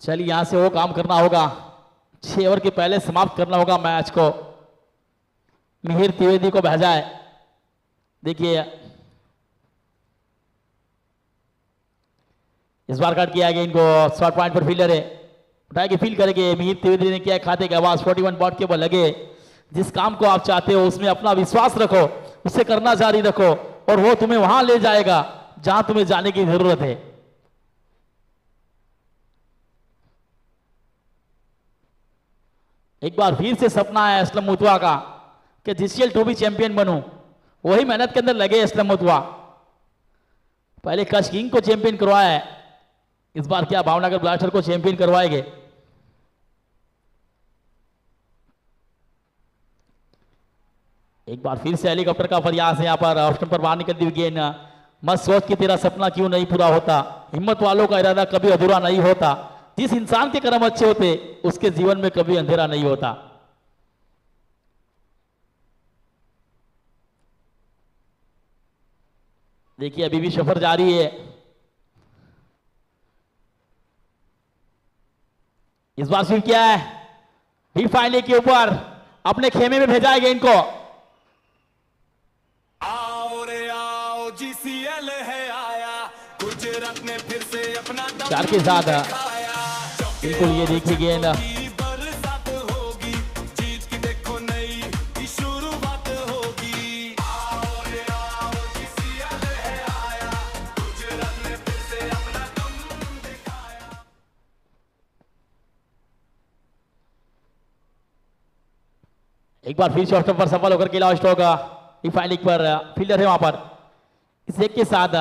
चलिए यहां से वो काम करना होगा, 6 ओवर के पहले समाप्त करना होगा मैच को। मिहिर त्रिवेदी को भेजा है। देखिए इस बार कट किया गया इनको, शॉर्ट पॉइंट पर फील्डर है, उठा के फील करेंगे। मिहिर त्रिवेदी ने किया खाते के आवाज 41 बॉट के ऊपर लगे। जिस काम को आप चाहते हो उसमें अपना विश्वास रखो, उसे करना जारी रखो और वो तुम्हें वहां ले जाएगा जहां तुम्हें जाने की जरूरत है। एक बार फिर से सपना है असलम मुतवा का कि जीसीएल 2 भी चैंपियन बनूं। वही मेहनत के अंदर लगे असलम मुतवा। पहले कच किंग को चैंपियन करवाया है, इस बार क्या भावनगर ब्लास्टर को चैंपियन करवाएंगे। एक बार फिर से हेलीकॉप्टर का प्रयास है, यहां पर ऑप्शन पर बाहर निकलती हुई गेंद। मत सोच कि तेरा सपना क्यों नहीं पूरा होता, हिम्मत वालों का इरादा कभी अधूरा नहीं होता। जिस इंसान के कर्म अच्छे होते उसके जीवन में कभी अंधेरा नहीं होता। देखिए अभी भी सफर जारी है। इस बार स्विंग किया है, हिट फाइनल के ऊपर अपने खेमे में भेजाएगा इनको। आओ रे आओ जीसीएल है आया, गुजरात ने फिर से अपना दम चार के साथ दिखाया। बिल्कुल ये देखिए गेंद, की बरसात होगी, जीत की देखो नई शुरुआत होगी। आओ रे आओ जीसीएल है आया, गुजरात ने फिर से अपना दम दिखाया। एक बार फिर शॉर्ट पर सफल होकर के लॉस्ट होगा। फाइनल पर फील्डर है वहां पर। इस एक के साथ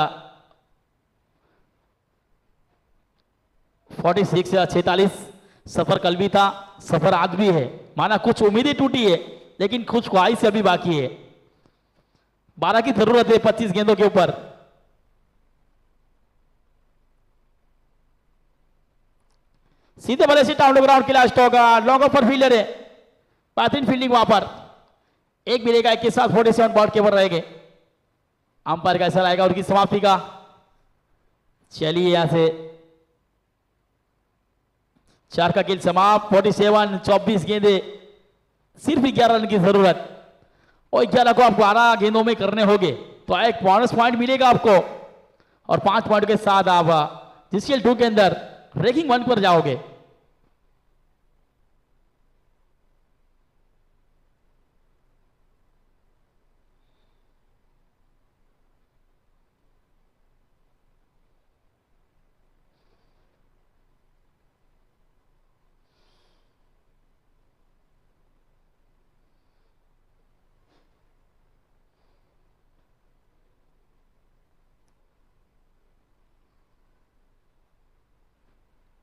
46-46 सफर कल भी था, सफर आज भी है। माना कुछ उम्मीदें टूटी है लेकिन कुछ ख्वाहिश अभी बाकी है। 12 की जरूरत है 25 गेंदों के ऊपर। सीधे बल्ले से डाउन ग्राउंड के लास्ट होगा। लॉन्ग ऑफ पर फील्डर है, बेहतरीन फील्डिंग वहां पर। एक मिलेगा एक के साथ 47 बॉल के ऊपर रहेंगे। अंपायर का ऐसा आएगा और की समाप्ति का। चलिए यहां से 4 का खेल समाप्त। 47 24 गेंदे, सिर्फ 11 रन की जरूरत और 11 को आपको 12 गेंदों में करने होंगे तो एक बोनस पॉइंट मिलेगा आपको और 5 पॉइंट के साथ आप जीसीएल 2 के अंदर रैंकिंग 1 पर जाओगे।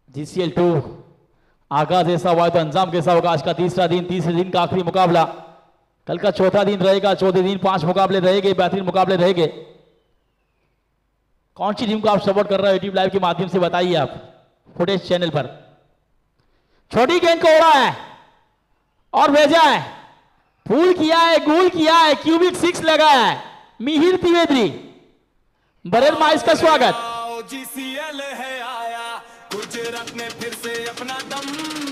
जीसीएल 2 आगाज ऐसा हुआ तो अंजाम कैसा होगा। आज का तीसरे दिन का आखिरी मुकाबला। कल का चौथा दिन रहेगा, चौथे दिन 5 मुकाबले रहेंगे, बेहतरीन मुकाबले रहेंगे। कौन सी टीम को आप सपोर्ट कर रहे हो यूट्यूब लाइव के माध्यम से बताइए आप फुटेज चैनल पर। छोटी गेंद को उड़ा है और भेजा है, फूल किया है, गोल किया है, क्यूबिक 6 लगा है। मिहिर त्रिवेदी, बरेल माइस का स्वागत। जीसीएल है आया, गुजरात ने फिर से अपना दम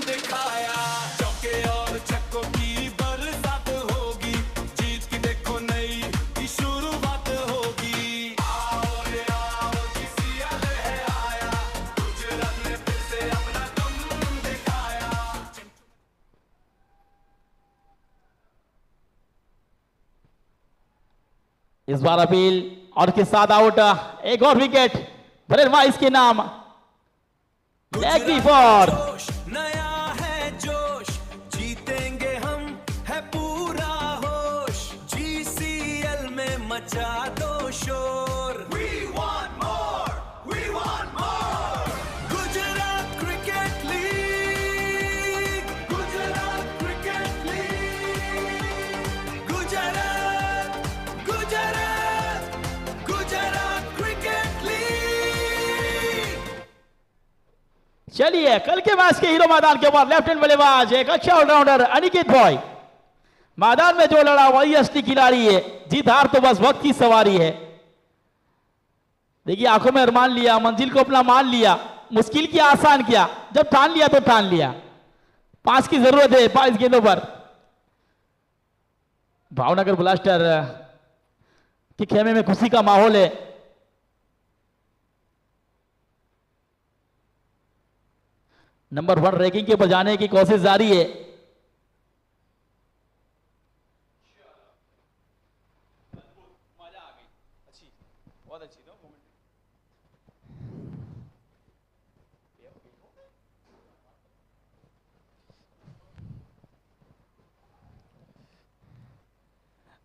दिखाया। चौके और छक्कों की बरसात होगी, जीत की देखो नई शुरुआत होगी। आओ रे आओ जीसीएल है आया, गुजरात ने फिर से अपना दम दिखाया। इस बार अपील और के साथ आउट। एक और विकेट बरेल माइस के नाम। लेग फॉर नया है जोश, जीतेंगे हम, है पूरा होश। जीसीएल में मचा दो शोर। We want more, we want more. Gujarat cricket league, Gujarat cricket league, Gujarat, Gujarat, चलिए कल के मैच के हीरो मैदान के ऊपर लेफ्ट हैंड बल्लेबाज एक अच्छा ऑलराउंडर अनिकेत बॉय। मैदान में जो लड़ा वही असली खिलाड़ी है, जीत हार तो बस वक्त की सवारी है। देखिए आंखों में अरमान लिया, मंजिल को अपना मान लिया, मुश्किल किया आसान किया, जब ठान लिया तो ठान लिया। 5 की जरूरत है 5 गेंदों पर। भावनगर ब्लास्टर के खेमे में खुशी का माहौल है। नंबर 1 रैंकिंग के ऊपर जाने की कोशिश जारी है।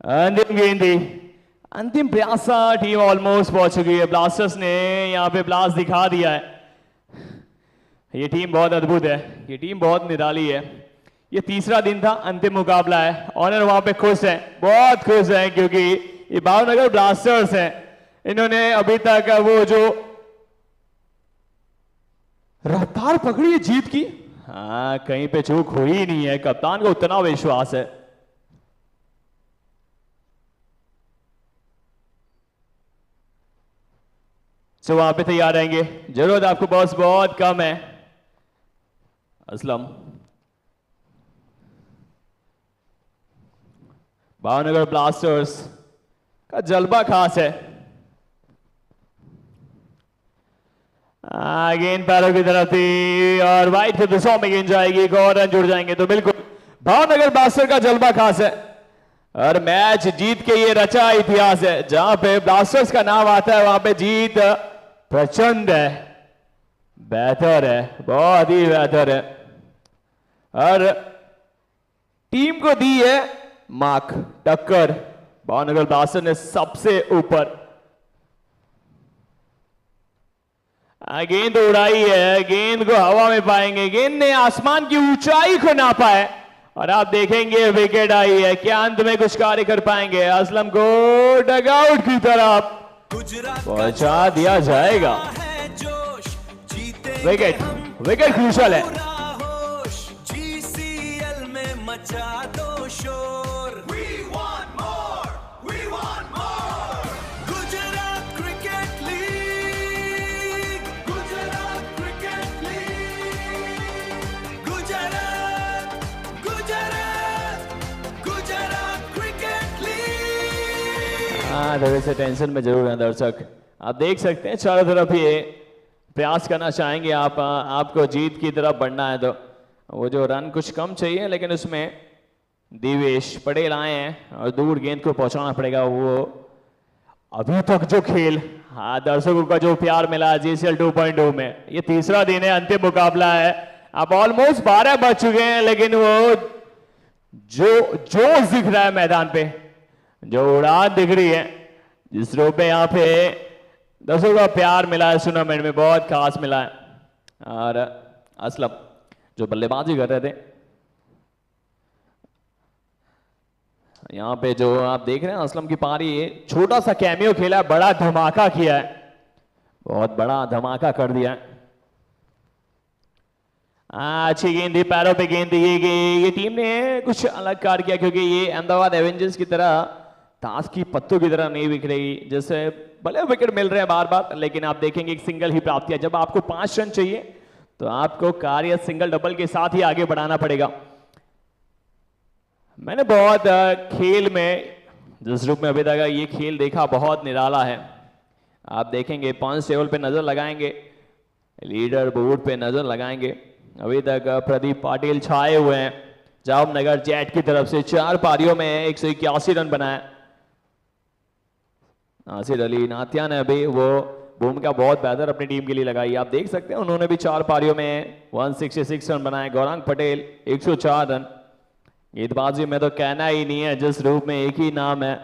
अंतिम गेंदी, अंतिम प्रयास, टीम ऑलमोस्ट पहुंच चुकी है। ब्लास्टर्स ने यहां पे ब्लास्ट दिखा दिया है। ये टीम बहुत अद्भुत है, ये टीम बहुत निराली है। ये तीसरा दिन था, अंतिम मुकाबला है। ऑनर वहां पे खुश है, बहुत खुश है, क्योंकि ये भावनगर ब्लास्टर्स हैं। इन्होंने अभी तक वो जो रफ्तार पकड़ी है जीत की, हाँ कहीं पे चूक हुई ही नहीं है। कप्तान को उतना विश्वास है। तो वहां पे तैयार रहेंगे, जरूरत आपको बॉस बहुत कम है। असलम, भावनगर ब्लास्टर्स का जलवा खास है। गेंद पैरों की तरफ थी और वाइट के दिशाओं में गेंद जाएगी, एक और रन जुड़ जाएंगे। तो बिल्कुल भावनगर ब्लास्टर का जलवा खास है और मैच जीत के ये रचा इतिहास है। जहां पे ब्लास्टर्स का नाम आता है वहां पे जीत प्रचंड है, बेहतर है, बहुत ही बेहतर है। और टीम को दी है मार्क टक्कर, भावनगर ब्लास्टर ने सबसे ऊपर गेंद उड़ाई है। गेंद को हवा में पाएंगे, गेंद ने आसमान की ऊंचाई को नापा है और आप देखेंगे विकेट आई है। क्या अंत में कुछ कार्य कर पाएंगे? असलम को डगआउट की तरफ पहुंचा दिया जाएगा। विकेट, विकेट क्रूशल है। जीसीएल में मचा दो शोर। We want more, we want more. Gujarat cricket league, Gujarat cricket league, Gujarat, Gujarat, Gujarat cricket league. हाँ, थोड़े से टेंशन में जरूर है दर्शक। आप देख सकते हैं चारों तरफ ये प्रयास करना चाहेंगे आप, आपको जीत की तरफ बढ़ना है तो वो जो रन कुछ कम चाहिए, लेकिन उसमें दिवेश पटेल आए हैं और दूर गेंद को पहुंचाना पड़ेगा। वो अभी तक जो खेल, हाँ दर्शकों का जो प्यार मिला जीसीएल 2.0 में, ये तीसरा दिन है, अंतिम मुकाबला है। अब ऑलमोस्ट 12 बज चुके हैं, लेकिन वो जो जोश दिख रहा है मैदान पे, जो उड़ान दिख रही है, जिस रूप में यहाँ पे दर्शकों का प्यार मिला है, टूर्नामेंट में बहुत खास मिला है। और असलम जो बल्लेबाजी कर रहे थे, यहाँ पे जो आप देख रहे हैं असलम की पारी, छोटा सा कैमियो खेला है, बड़ा धमाका किया है, बहुत बड़ा धमाका कर दिया है। अच्छी गेंद थी, पैरों पे गेंद दी गई। ये टीम ने कुछ अलग कार्य किया, क्योंकि ये अहमदाबाद एवेंजर्स की तरह ताश की पत्तों की तरह नहीं बिक रही, जैसे भले विकेट मिल रहे हैं बार बार, लेकिन आप देखेंगे एक सिंगल ही प्राप्त किया। जब आपको 5 रन चाहिए तो आपको कार्य सिंगल डबल के साथ ही आगे बढ़ाना पड़ेगा। मैंने बहुत खेल में, जिस रूप में अभी तक ये खेल देखा, बहुत निराला है। आप देखेंगे पॉइंट्स टेबल पे नजर लगाएंगे, लीडर बोर्ड पे नजर लगाएंगे, अभी तक प्रदीप पाटिल छाए हुए हैं। जामनगर जेट की तरफ से 4 पारियों में 181 रन बनाए। नासिर अली नातिया ने अभी वो भूमिका बहुत बेहतर अपनी टीम के लिए लगाई। आप देख सकते हैं उन्होंने भी 4 पारियों में 166 रन बनाए। गौरांग पटेल 104 रन। गेंदबाजी में तो कहना ही नहीं है, जिस रूप में एक ही नाम है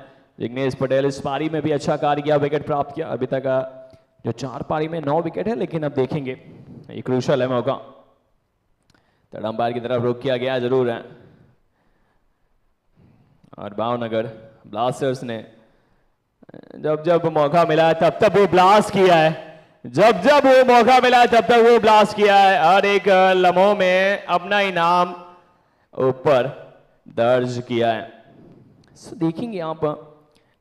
जिग्नेश पटेल। इस पारी में भी अच्छा कार्य किया, विकेट प्राप्त किया। अभी तक जो 4 पारी में 9 विकेट है, लेकिन अब देखेंगे ये क्रूशल है मौका। थर्ड अंपायर की तरफ रुख किया गया जरूर है। और भावनगर ब्लास्टर्स ने जब जब मौका मिला है तब तब वो ब्लास्ट किया है। जब जब वो मौका मिला तब तक वो ब्लास्ट किया है और एक लम्हों में अपना इनाम ऊपर दर्ज किया है। देखेंगे यहाँ पर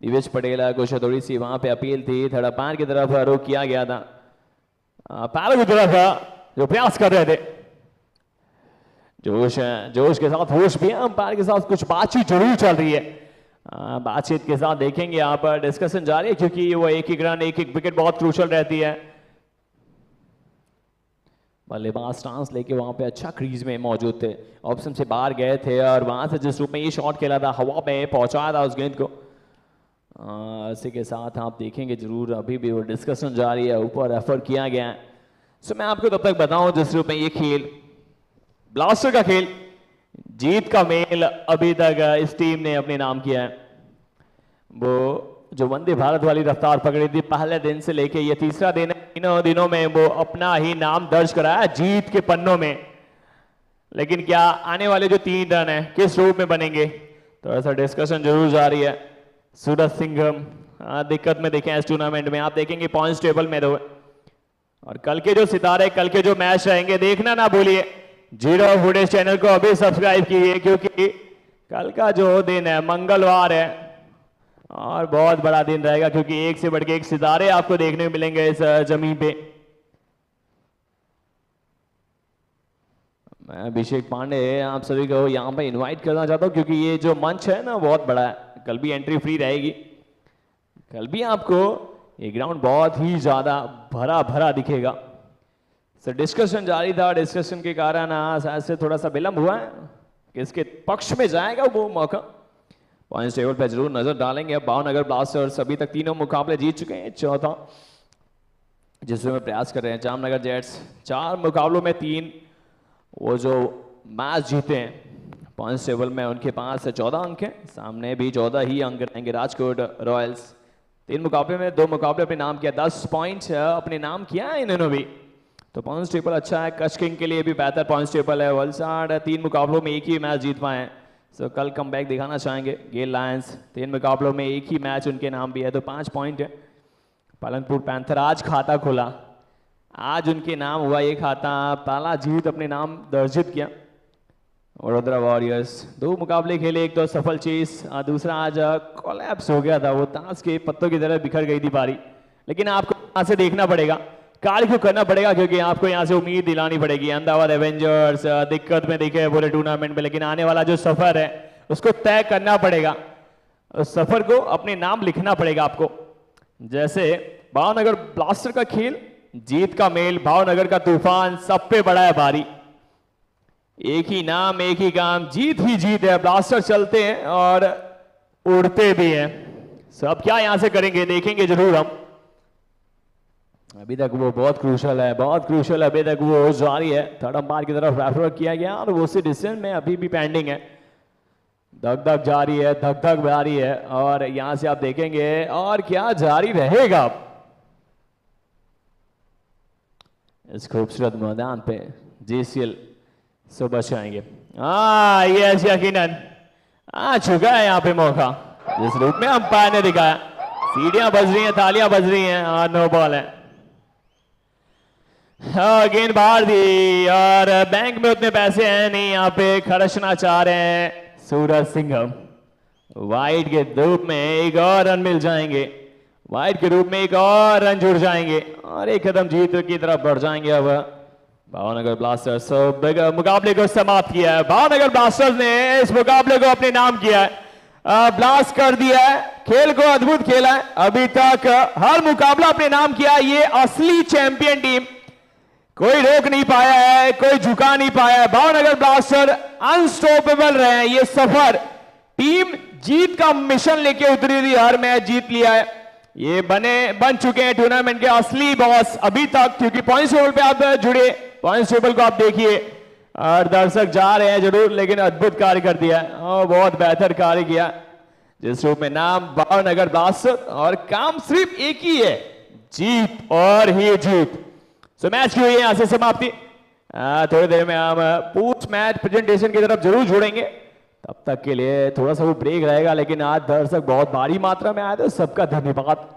दिवेश पटेल को थोड़ी सी वहां पे अपील थी, थोड़ा पैर की तरफ रुख किया गया था, पैर की तरफ जो प्रयास कर रहे थे। जोश के साथ होश भी है, अंपायर के साथ कुछ बातचीत जरूर चल रही है। बातचीत के साथ देखेंगे यहाँ पर डिस्कशन जारी है क्योंकि वो एक एक रन एक एक विकेट बहुत क्रूशल रहती है। बल्लेबाज स्टांस लेके वहां पे अच्छा क्रीज में मौजूद थे, ऑप्शन से बाहर गए थे और वहां से जिस रूप में ये शॉट खेला था हवा में पहुंचाया था उस गेंद को। इसी के साथ आप देखेंगे जरूर अभी भी वो डिस्कशन जारी है, ऊपर रेफर किया गया है। सो मैं आपको तब तक बताऊं जिस रूप में ये खेल ब्लास्टर का खेल जीत का मेल अभी तक इस टीम ने अपने नाम किया है। वो जो वंदे भारत वाली रफ्तार पकड़ी थी पहले दिन से लेके ये तीसरा दिन है, तीनों दिनों में वो अपना ही नाम दर्ज कराया जीत के पन्नों में। लेकिन क्या आने वाले जो 3 रन है किस रूप में बनेंगे, तो ऐसा डिस्कशन जरूर जारी है। सूरज सिंघम दिक्कत में देखें इस टूर्नामेंट में, आप देखेंगे पॉइंट्स टेबल में रहो। और कल के जो सितारे कल के जो मैच रहेंगे देखना ना भूलिए, जीरो फुटेज चैनल को अभी सब्सक्राइब कीजिए क्योंकि कल का जो दिन है मंगलवार है और बहुत बड़ा दिन रहेगा क्योंकि एक से बढ़ के एक सितारे आपको देखने को मिलेंगे इस जमीन पे। मैं अभिषेक पांडे आप सभी को यहाँ पे इनवाइट करना चाहता हूँ क्योंकि ये जो मंच है ना बहुत बड़ा है, कल भी एंट्री फ्री रहेगी। कल भी आपको ये ग्राउंड बहुत ही ज्यादा भरा भरा दिखेगा। सर डिस्कशन जारी था, डिस्कशन के कारण शायद से थोड़ा सा विलंब हुआ है, किसके पक्ष में जाएगा वो मौका। पॉइंट्स टेबल पे जरूर नजर डालेंगे। अब भावनगर ब्लास्टर्स अभी तक तीनों मुकाबले जीत चुके हैं, चौथा जिसमें प्रयास कर रहे हैं जामनगर जेट्स। 4 मुकाबलों में 3 वो जो मैच जीते हैं पॉइंट्स टेबल में उनके पास 14 अंक हैं, सामने भी 14 ही अंक रहेंगे राजकोट रॉयल्स। 3 मुकाबले में 2 मुकाबले अपने नाम किया, 10 पॉइंट अपने नाम किया है इन्होंने भी, तो पॉइंट्स टेबल अच्छा है। कच्छ किंग के लिए भी बेहतर पॉइंट्स टेबल है। वलसाड़ 3 मुकाबलों में 1 ही मैच जीत पाए हैं, सो कल कमबैक दिखाना चाहेंगे। गेल लायंस 3 मुकाबलों में 1 ही मैच उनके नाम भी है, तो 5 पॉइंट है। पालनपुर पैंथर आज खाता खोला, आज उनके नाम हुआ ये खाता, पहला जीत अपने नाम दर्जित किया। वडोदरा वॉरियर्स 2 मुकाबले खेले, एक तो सफल चेस, दूसरा आज कोलैप्स हो गया था, वो ताश के पत्तों की तरह बिखर गई थी पारी। लेकिन आपको यहाँ से देखना पड़ेगा, कार्य क्यों करना पड़ेगा, क्योंकि आपको यहाँ से उम्मीद दिलानी पड़ेगी। अहमदाबाद एवेंजर्स दिक्कत में दिखे पूरे टूर्नामेंट में, लेकिन आने वाला जो सफर है उसको तय करना पड़ेगा, उस सफर को अपने नाम लिखना पड़ेगा आपको। जैसे भावनगर ब्लास्टर का खेल, जीत का मेल, भावनगर का तूफान, सब पे बड़ा है भारी। एक ही नाम एक ही काम, जीत ही जीत है। ब्लास्टर चलते हैं और उड़ते भी हैं। सब क्या यहां से करेंगे देखेंगे जरूर हम। अभी तक वो बहुत क्रूशल है, बहुत क्रूशल, अभी तक वो जारी है। थर्ड अंपायर की तरफ रेफर किया गया और वो उसी डिसीजन में अभी भी पेंडिंग है। धक धक जारी है, धक धक जारी है, और यहां से आप देखेंगे और क्या जारी रहेगा इस खूबसूरत मैदान पे। जेसीएल सुबह से आएंगे। यस यकीनन आ चुका है यहाँ पे मौका, जिस रूप में अंपायर ने दिखाया। सीढ़ियां बज रही हैं, तालियां बज रही हैं, और नो बॉल है। गेंद बाहर दी और बैंक में उतने पैसे हैं नहीं, यहाँ पे खर्चना चाह रहे हैं सूरज सिंघम। वाइड के रूप में एक और रन मिल जाएंगे, वाइड के रूप में एक और रन जुड़ जाएंगे और एक कदम जीत की तरफ बढ़ जाएंगे। अब भावनगर ब्लास्टर्स मुकाबले को समाप्त किया है। भावनगर ब्लास्टर्स ने इस मुकाबले को अपने नाम किया है, ब्लास्ट कर दिया है, खेल को अद्भुत खेला है। अभी तक हर मुकाबला अपने नाम किया। ये असली चैंपियन टीम, कोई रोक नहीं पाया है, कोई झुका नहीं पाया है। भावनगर ब्लास्टर अनस्टॉपेबल रहे हैं। ये सफर टीम जीत का मिशन लेके उतरी थी, हर मैच जीत लिया है। ये बन चुके हैं टूर्नामेंट के असली बॉस अभी तक, क्योंकि पॉइंट्स टेबल पे आप जुड़े, पॉइंट्स टेबल को आप देखिए और दर्शक जा रहे हैं जरूर, लेकिन अद्भुत कार्य कर दिया और बहुत बेहतर कार्य किया। जिस रूप में नाम भावनगर ब्लास्टर और काम सिर्फ एक ही है, जीत और ही जीत। सो मैच की हुई है यहां से समाप्ति। थोड़ी देर में हम पोस्ट मैच प्रेजेंटेशन की तरफ जरूर जुड़ेंगे, तब तक के लिए थोड़ा सा वो ब्रेक रहेगा। लेकिन आज दर्शक बहुत भारी मात्रा में आए थे, सबका धन्यवाद,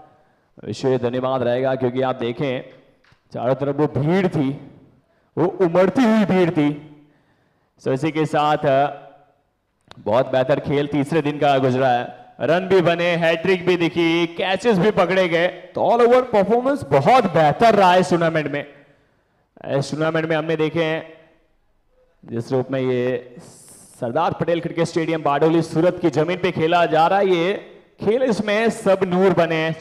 विशेष धन्यवाद रहेगा। क्योंकि आप देखें चारों तरफ वो भीड़ थी, वो उमड़ती हुई भीड़ थी। सो इसी के साथ बहुत बेहतर खेल तीसरे दिन का गुजरा है। रन भी बने, हैट्रिक भी दिखी, कैचेस भी पकड़े गए, तो ऑल ओवर परफॉर्मेंस बहुत बेहतर रहा है इस टूर्नामेंट में। इस टूर्नामेंट में हमने देखे हैं जिस रूप में ये सरदार पटेल क्रिकेट स्टेडियम बारडोली सूरत की जमीन पे खेला जा रहा है, ये खेल इसमें सब नूर बने,